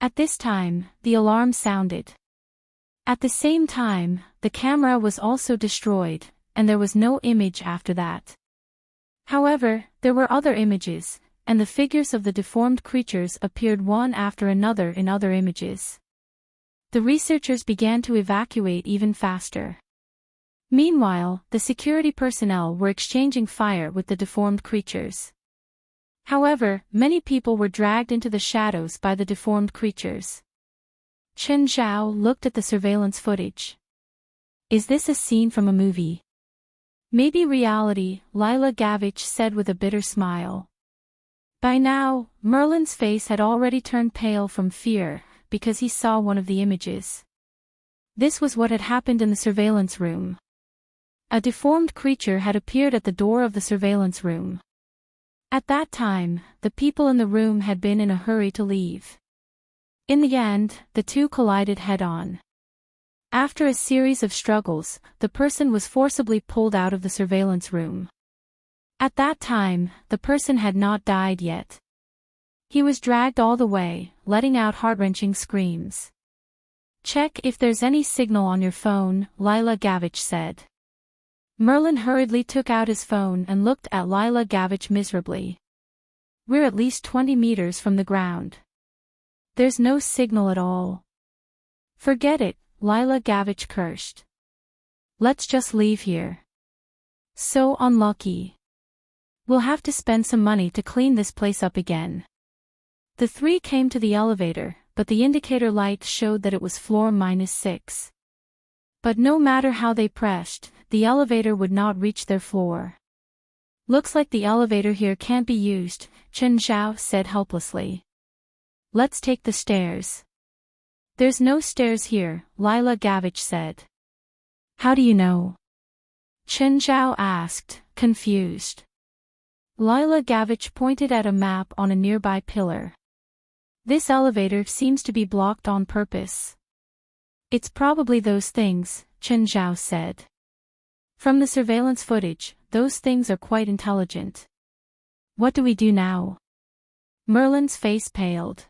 At this time, the alarm sounded. At the same time, the camera was also destroyed, and there was no image after that. However, there were other images, and the figures of the deformed creatures appeared one after another in other images. The researchers began to evacuate even faster. Meanwhile, the security personnel were exchanging fire with the deformed creatures. However, many people were dragged into the shadows by the deformed creatures. Chen Zhao looked at the surveillance footage. Is this a scene from a movie? Maybe reality, Lila Gavich said with a bitter smile. By now, Merlin's face had already turned pale from fear, because he saw one of the images. This was what had happened in the surveillance room. A deformed creature had appeared at the door of the surveillance room. At that time, the people in the room had been in a hurry to leave. In the end, the two collided head-on. After a series of struggles, the person was forcibly pulled out of the surveillance room. At that time, the person had not died yet. He was dragged all the way, letting out heart-wrenching screams. Check if there's any signal on your phone, Lila Gavich said. Merlin hurriedly took out his phone and looked at Lila Gavich miserably. We're at least 20 meters from the ground. There's no signal at all. Forget it, Lila Gavich cursed. Let's just leave here. So unlucky. We'll have to spend some money to clean this place up again. The three came to the elevator, but the indicator light showed that it was floor -6. But no matter how they pressed, the elevator would not reach their floor. Looks like the elevator here can't be used, Chen Zhao said helplessly. Let's take the stairs. There's no stairs here, Lila Gavich said. How do you know? Chen Zhao asked, confused. Lila Gavich pointed at a map on a nearby pillar. This elevator seems to be blocked on purpose. It's probably those things, Chen Zhao said. From the surveillance footage, those things are quite intelligent. What do we do now? Merlin's face paled.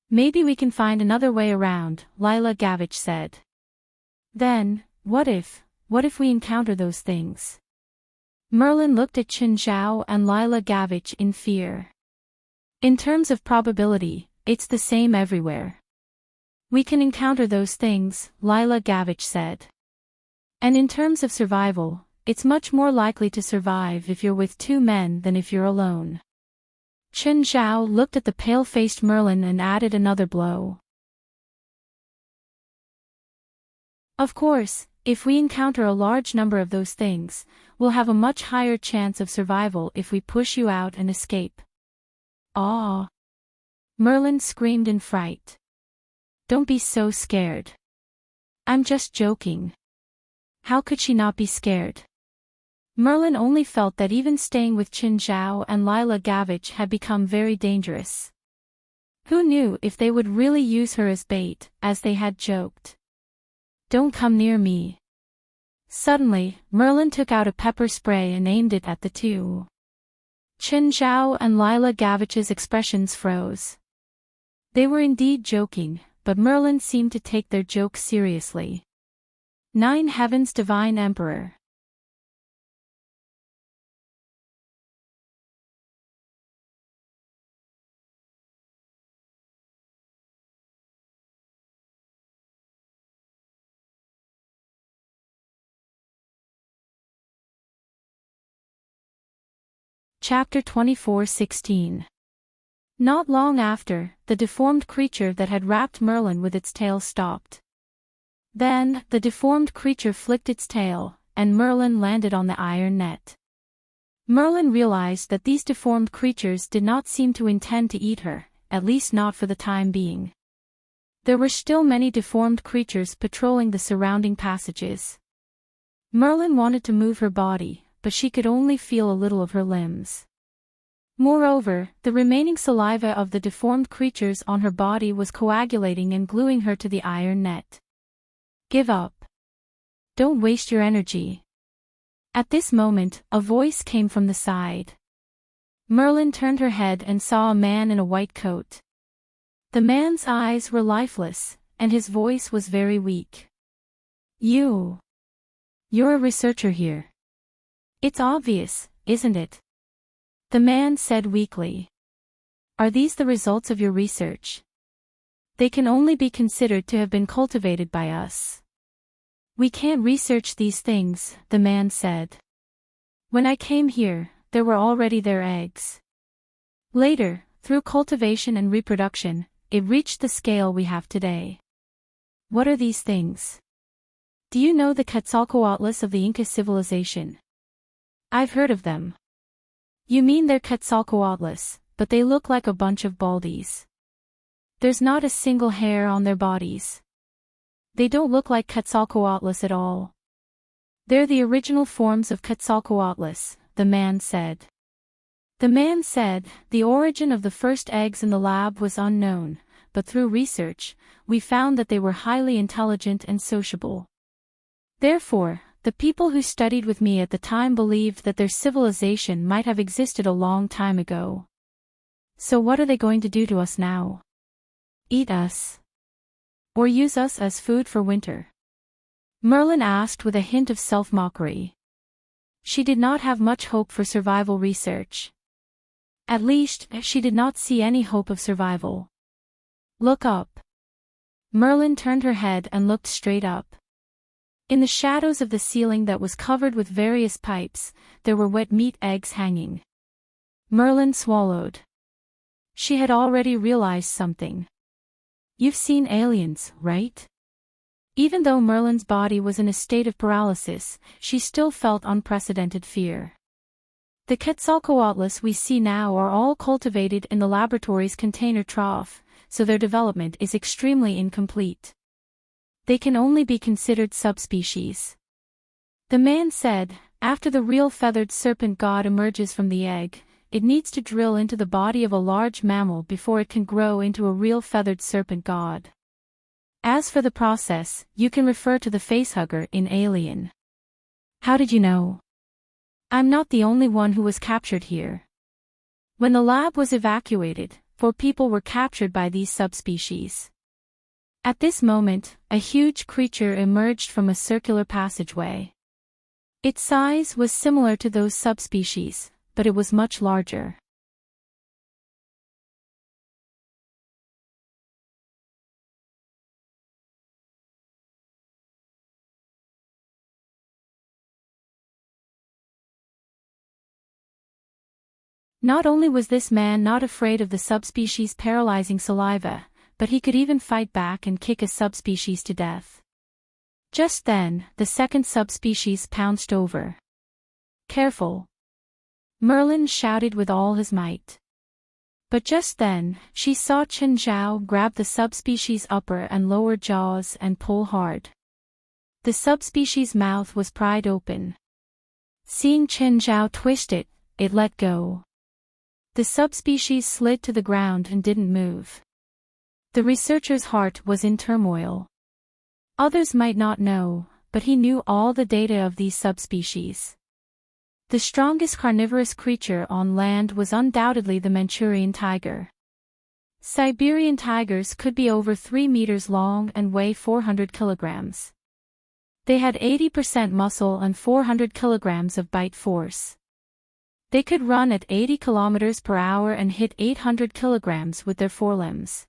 Maybe we can find another way around, Lila Gavich said. Then, what if we encounter those things? Merlin looked at Chen Zhao and Lila Gavich in fear. In terms of probability, it's the same everywhere. We can encounter those things, Lila Gavich said. And in terms of survival, it's much more likely to survive if you're with two men than if you're alone. Chen Zhao looked at the pale-faced Merlin and added another blow. Of course, if we encounter a large number of those things, we'll have a much higher chance of survival if we push you out and escape. Ah! Merlin screamed in fright. Don't be so scared. I'm just joking. How could she not be scared? Merlin only felt that even staying with Chen Zhao and Lila Gavich had become very dangerous. Who knew if they would really use her as bait, as they had joked. Don't come near me. Suddenly, Merlin took out a pepper spray and aimed it at the two. Chen Zhao and Lila Gavich's expressions froze. They were indeed joking, but Merlin seemed to take their joke seriously. 9 Heavens Divine Emperor. Chapter 24:16. Not long after, the deformed creature that had wrapped Merlin with its tail stopped. Then, the deformed creature flicked its tail, and Merlin landed on the iron net. Merlin realized that these deformed creatures did not seem to intend to eat her, at least not for the time being. There were still many deformed creatures patrolling the surrounding passages. Merlin wanted to move her body, but she could only feel a little of her limbs. Moreover, the remaining saliva of the deformed creatures on her body was coagulating and gluing her to the iron net. Give up. Don't waste your energy. At this moment, a voice came from the side. Merlin turned her head and saw a man in a white coat. The man's eyes were lifeless, and his voice was very weak. You're a researcher here. It's obvious, isn't it? The man said weakly. Are these the results of your research? They can only be considered to have been cultivated by us. We can't research these things, the man said. When I came here, there were already their eggs. Later, through cultivation and reproduction, it reached the scale we have today. What are these things? Do you know the Quetzalcoatlus of the Inca civilization? I've heard of them. You mean they're Quetzalcoatlus, but they look like a bunch of baldies. There's not a single hair on their bodies. They don't look like Quetzalcoatlus at all. They're the original forms of Quetzalcoatlus, the man said. The man said, the origin of the first eggs in the lab was unknown, but through research, we found that they were highly intelligent and sociable. Therefore, the people who studied with me at the time believed that their civilization might have existed a long time ago. So what are they going to do to us now? Eat us? Or use us as food for winter? Merlin asked with a hint of self-mockery. She did not have much hope for survival research. At least, she did not see any hope of survival. Look up. Merlin turned her head and looked straight up. In the shadows of the ceiling that was covered with various pipes, there were wet meat eggs hanging. Merlin swallowed. She had already realized something. You've seen aliens, right? Even though Merlin's body was in a state of paralysis, she still felt unprecedented fear. The Quetzalcoatlus we see now are all cultivated in the laboratory's container trough, so their development is extremely incomplete. They can only be considered subspecies. The man said, after the real feathered serpent god emerges from the egg, it needs to drill into the body of a large mammal before it can grow into a real feathered serpent god. As for the process, you can refer to the facehugger in Alien. How did you know? I'm not the only one who was captured here. When the lab was evacuated, 4 people were captured by these subspecies. At this moment, a huge creature emerged from a circular passageway. Its size was similar to those subspecies, but it was much larger. Not only was this man not afraid of the subspecies' paralyzing saliva, but he could even fight back and kick a subspecies to death. Just then, the second subspecies pounced over. Careful! Merlin shouted with all his might. But just then, she saw Chen Zhao grab the subspecies' upper and lower jaws and pull hard. The subspecies' mouth was pried open. Seeing Chen Zhao twist it, it let go. The subspecies slid to the ground and didn't move. The researcher's heart was in turmoil. Others might not know, but he knew all the data of these subspecies. The strongest carnivorous creature on land was undoubtedly the Manchurian tiger. Siberian tigers could be over 3 meters long and weigh 400 kilograms. They had 80% muscle and 400 kilograms of bite force. They could run at 80 kilometers per hour and hit 800 kilograms with their forelimbs.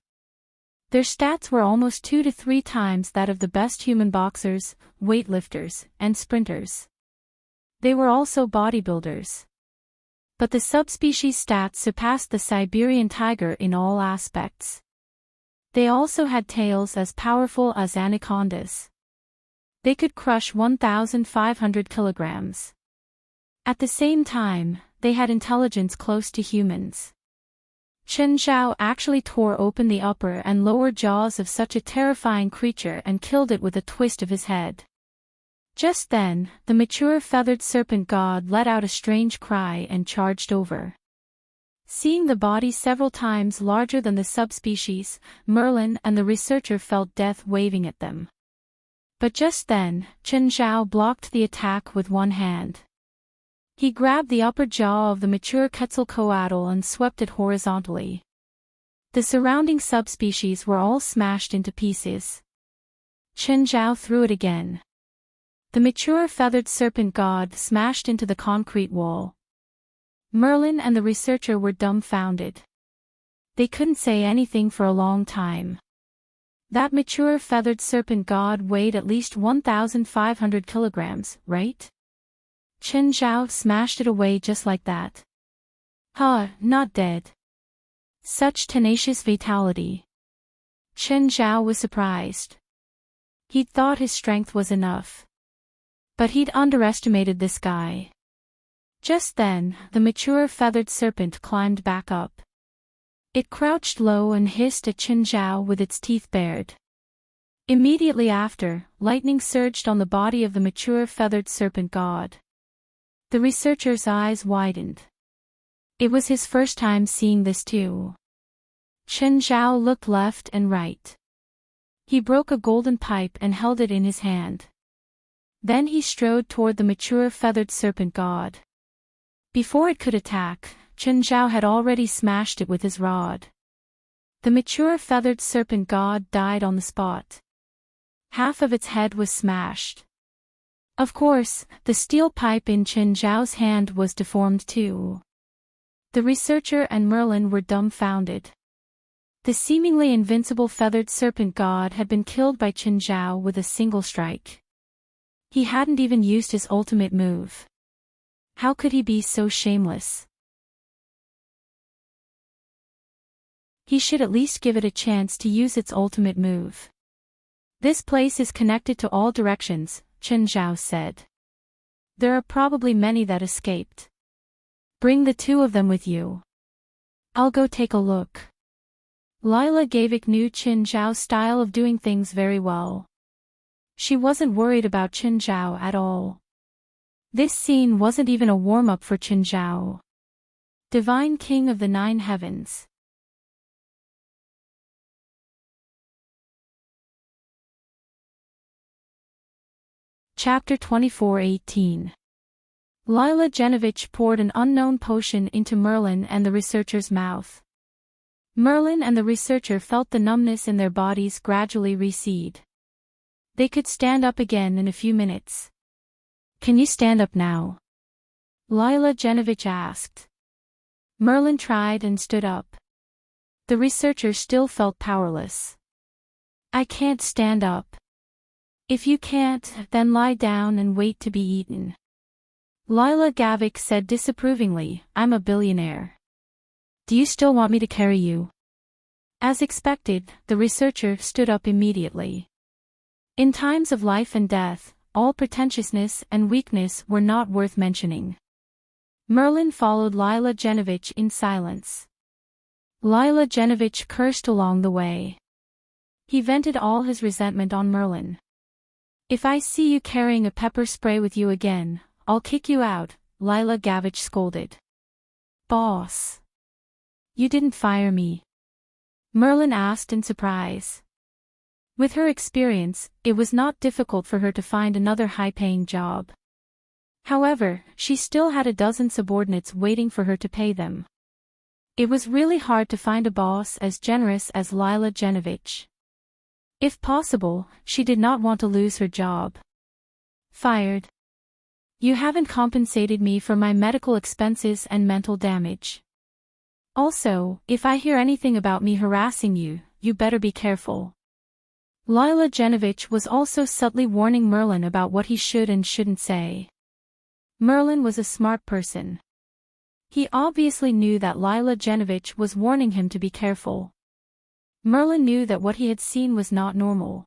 Their stats were almost 2 to 3 times that of the best human boxers, weightlifters, and sprinters. They were also bodybuilders. But the subspecies stats surpassed the Siberian tiger in all aspects. They also had tails as powerful as anacondas. They could crush 1,500 kilograms. At the same time, they had intelligence close to humans. Chen Zhao actually tore open the upper and lower jaws of such a terrifying creature and killed it with a twist of his head. Just then, the mature feathered serpent god let out a strange cry and charged over. Seeing the body several times larger than the subspecies, Merlin and the researcher felt death waving at them. But just then, Chen Zhao blocked the attack with one hand. He grabbed the upper jaw of the mature Quetzalcoatl and swept it horizontally. The surrounding subspecies were all smashed into pieces. Chen Zhao threw it again. The mature feathered serpent god smashed into the concrete wall. Merlin and the researcher were dumbfounded. They couldn't say anything for a long time. That mature feathered serpent god weighed at least 1,500 kilograms, right? Chen Zhao smashed it away just like that. Huh, not dead. Such tenacious vitality. Chen Zhao was surprised. He'd thought his strength was enough. But he'd underestimated this guy. Just then, the mature feathered serpent climbed back up. It crouched low and hissed at Chen Zhao with its teeth bared. Immediately after, lightning surged on the body of the mature feathered serpent god. The researcher's eyes widened. It was his first time seeing this too. Chen Zhao looked left and right. He broke a golden pipe and held it in his hand. Then he strode toward the mature feathered serpent god. Before it could attack, Chen Zhao had already smashed it with his rod. The mature feathered serpent god died on the spot. Half of its head was smashed. Of course, the steel pipe in Chen Zhao's hand was deformed too. The researcher and Merlin were dumbfounded. The seemingly invincible feathered serpent god had been killed by Chen Zhao with a single strike. He hadn't even used his ultimate move. How could he be so shameless? He should at least give it a chance to use its ultimate move. This place is connected to all directions, Chen Zhao said. There are probably many that escaped. Bring the two of them with you. I'll go take a look. Lila Gavik knew Chen Zhao's style of doing things very well. She wasn't worried about Chen Zhao at all. This scene wasn't even a warm-up for Chen Zhao. Divine King of the Nine Heavens. Chapter 24:18. Lila Genovich poured an unknown potion into Merlin and the researcher's mouth. Merlin and the researcher felt the numbness in their bodies gradually recede. They could stand up again in a few minutes. Can you stand up now? Lila Genovich asked. Merlin tried and stood up. The researcher still felt powerless. I can't stand up. If you can't, then lie down and wait to be eaten. Lila Gavik said disapprovingly, I'm a billionaire. Do you still want me to carry you? As expected, the researcher stood up immediately. In times of life and death, all pretentiousness and weakness were not worth mentioning. Merlin followed Lila Genovich in silence. Lila Genovich cursed along the way. He vented all his resentment on Merlin. If I see you carrying a pepper spray with you again, I'll kick you out, Lila Gavich scolded. Boss. You didn't fire me? Merlin asked in surprise. With her experience, it was not difficult for her to find another high-paying job. However, she still had a dozen subordinates waiting for her to pay them. It was really hard to find a boss as generous as Lila Genovich. If possible, she did not want to lose her job. Fired. You haven't compensated me for my medical expenses and mental damage. Also, if I hear anything about me harassing you, you better be careful. Lila Genovich was also subtly warning Merlin about what he should and shouldn't say. Merlin was a smart person. He obviously knew that Lila Genovich was warning him to be careful. Merlin knew that what he had seen was not normal.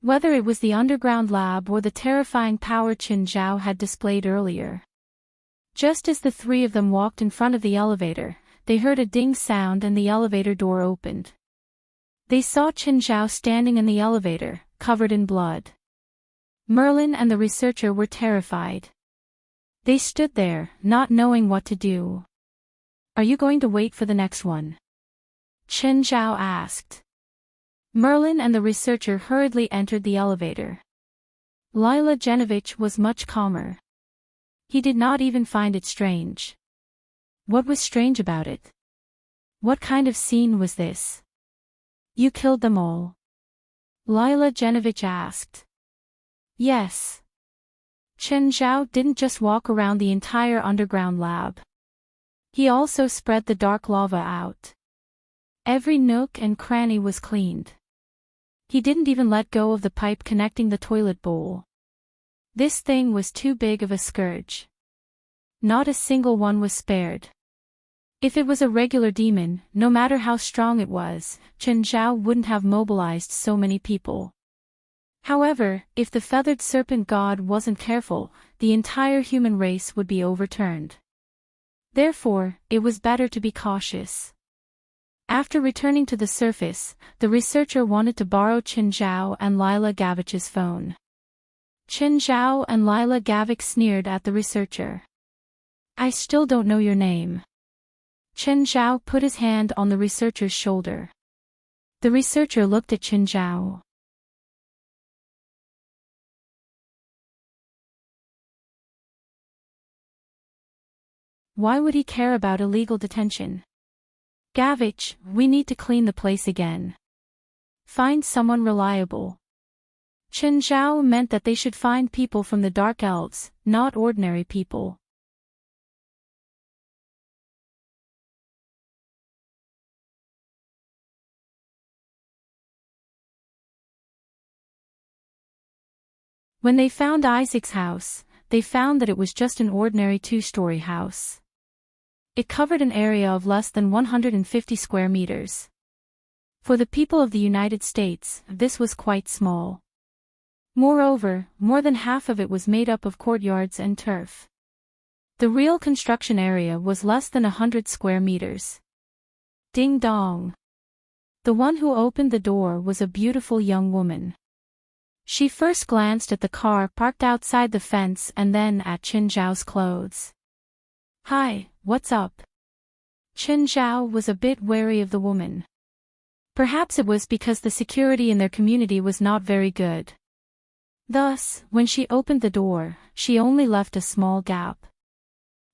Whether it was the underground lab or the terrifying power Chen Zhao had displayed earlier. Just as the three of them walked in front of the elevator, they heard a ding sound and the elevator door opened. They saw Chen Zhao standing in the elevator, covered in blood. Merlin and the researcher were terrified. They stood there, not knowing what to do. Are you going to wait for the next one? Chen Zhao asked. Merlin and the researcher hurriedly entered the elevator. Lila Genovich was much calmer. He did not even find it strange. What was strange about it? What kind of scene was this? You killed them all? Lila Genovich asked. Yes. Chen Zhao didn't just walk around the entire underground lab. He also spread the dark lava out. Every nook and cranny was cleaned. He didn't even let go of the pipe connecting the toilet bowl. This thing was too big of a scourge. Not a single one was spared. If it was a regular demon, no matter how strong it was, Chen Zhao wouldn't have mobilized so many people. However, if the feathered serpent god wasn't careful, the entire human race would be overturned. Therefore, it was better to be cautious. After returning to the surface, the researcher wanted to borrow Chen Zhao and Lila Gavich's phone. Chen Zhao and Lila Gavich sneered at the researcher. "I still don't know your name." Chen Zhao put his hand on the researcher's shoulder. The researcher looked at Chen Zhao. Why would he care about illegal detention? "Gavich, we need to clean the place again. Find someone reliable." Chen Zhao meant that they should find people from the Dark Elves, not ordinary people. When they found Isaac's house, they found that it was just an ordinary two-story house. It covered an area of less than 150 square meters. For the people of the United States, this was quite small. Moreover, more than half of it was made up of courtyards and turf. The real construction area was less than 100 square meters. Ding dong. The one who opened the door was a beautiful young woman. She first glanced at the car parked outside the fence and then at Chen Zhao's clothes. "Hi, what's up?" Chen Zhao was a bit wary of the woman. Perhaps it was because the security in their community was not very good. Thus, when she opened the door, she only left a small gap.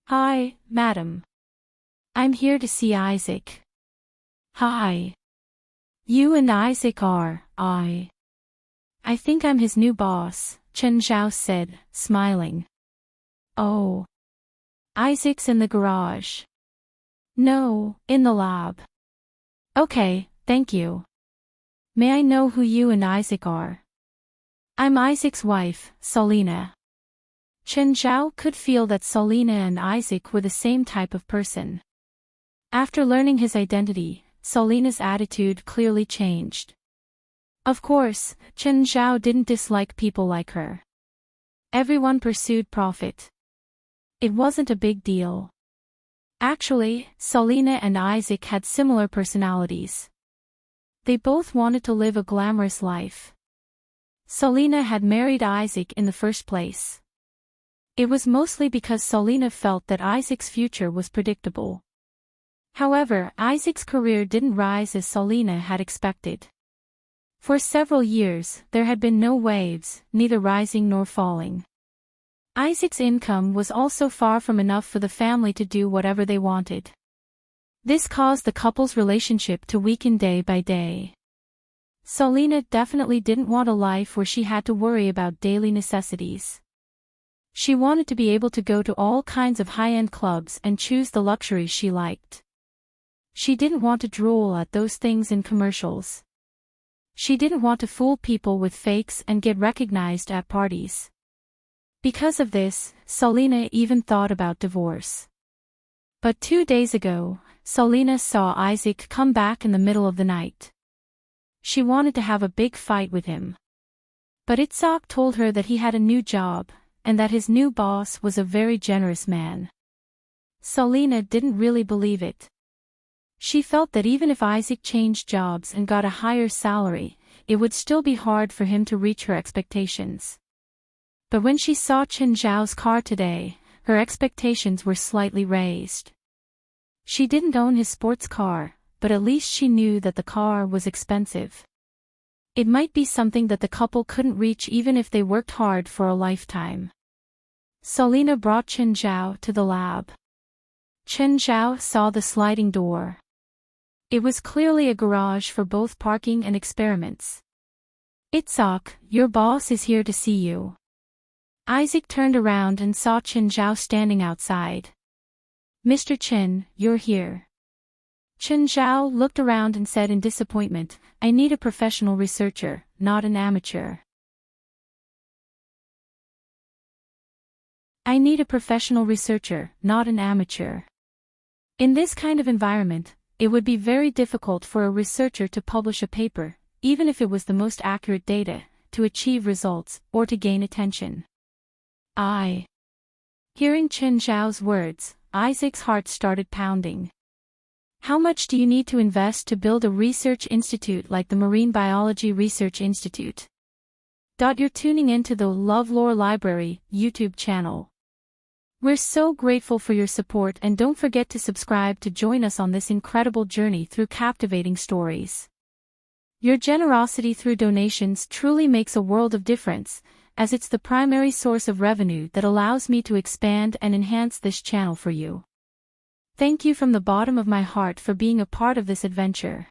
"Hi, madam. I'm here to see Isaac." "Hi. You and Isaac are, I think I'm his new boss," Chen Zhao said, smiling. "Oh. Isaac's in the garage." "No, in the lab." "Okay, thank you. May I know who you and Isaac are?" "I'm Isaac's wife, Selina." Chen Zhao could feel that Selina and Isaac were the same type of person. After learning his identity, Selina's attitude clearly changed. Of course, Chen Zhao didn't dislike people like her. Everyone pursued profit. It wasn't a big deal. Actually, Selina and Isaac had similar personalities. They both wanted to live a glamorous life. Selina had married Isaac in the first place. It was mostly because Selina felt that Isaac's future was predictable. However, Isaac's career didn't rise as Selina had expected. For several years, there had been no waves, neither rising nor falling. Isaac's income was also far from enough for the family to do whatever they wanted. This caused the couple's relationship to weaken day by day. Selina definitely didn't want a life where she had to worry about daily necessities. She wanted to be able to go to all kinds of high-end clubs and choose the luxuries she liked. She didn't want to drool at those things in commercials. She didn't want to fool people with fakes and get recognized at parties. Because of this, Selina even thought about divorce. But 2 days ago, Selina saw Isaac come back in the middle of the night. She wanted to have a big fight with him. But Itzhak told her that he had a new job, and that his new boss was a very generous man. Selina didn't really believe it. She felt that even if Isaac changed jobs and got a higher salary, it would still be hard for him to reach her expectations. But when she saw Chen Zhao's car today, her expectations were slightly raised. She didn't own his sports car, but at least she knew that the car was expensive. It might be something that the couple couldn't reach even if they worked hard for a lifetime. Selina brought Chen Zhao to the lab. Chen Zhao saw the sliding door. It was clearly a garage for both parking and experiments. "Itzhak, your boss is here to see you." Isaac turned around and saw Chen Zhao standing outside. "Mr. Chen, you're here." Chen Zhao looked around and said in disappointment, "I need a professional researcher, not an amateur." "I need a professional researcher, not an amateur." In this kind of environment, it would be very difficult for a researcher to publish a paper, even if it was the most accurate data, to achieve results, or to gain attention. Hearing Chen Zhao's words, Isaac's heart started pounding. How much do you need to invest to build a research institute like the Marine Biology Research Institute? You're tuning into the LoveLore Library YouTube channel. We're so grateful for your support, and don't forget to subscribe to join us on this incredible journey through captivating stories. Your generosity through donations truly makes a world of difference, as it's the primary source of revenue that allows me to expand and enhance this channel for you. Thank you from the bottom of my heart for being a part of this adventure.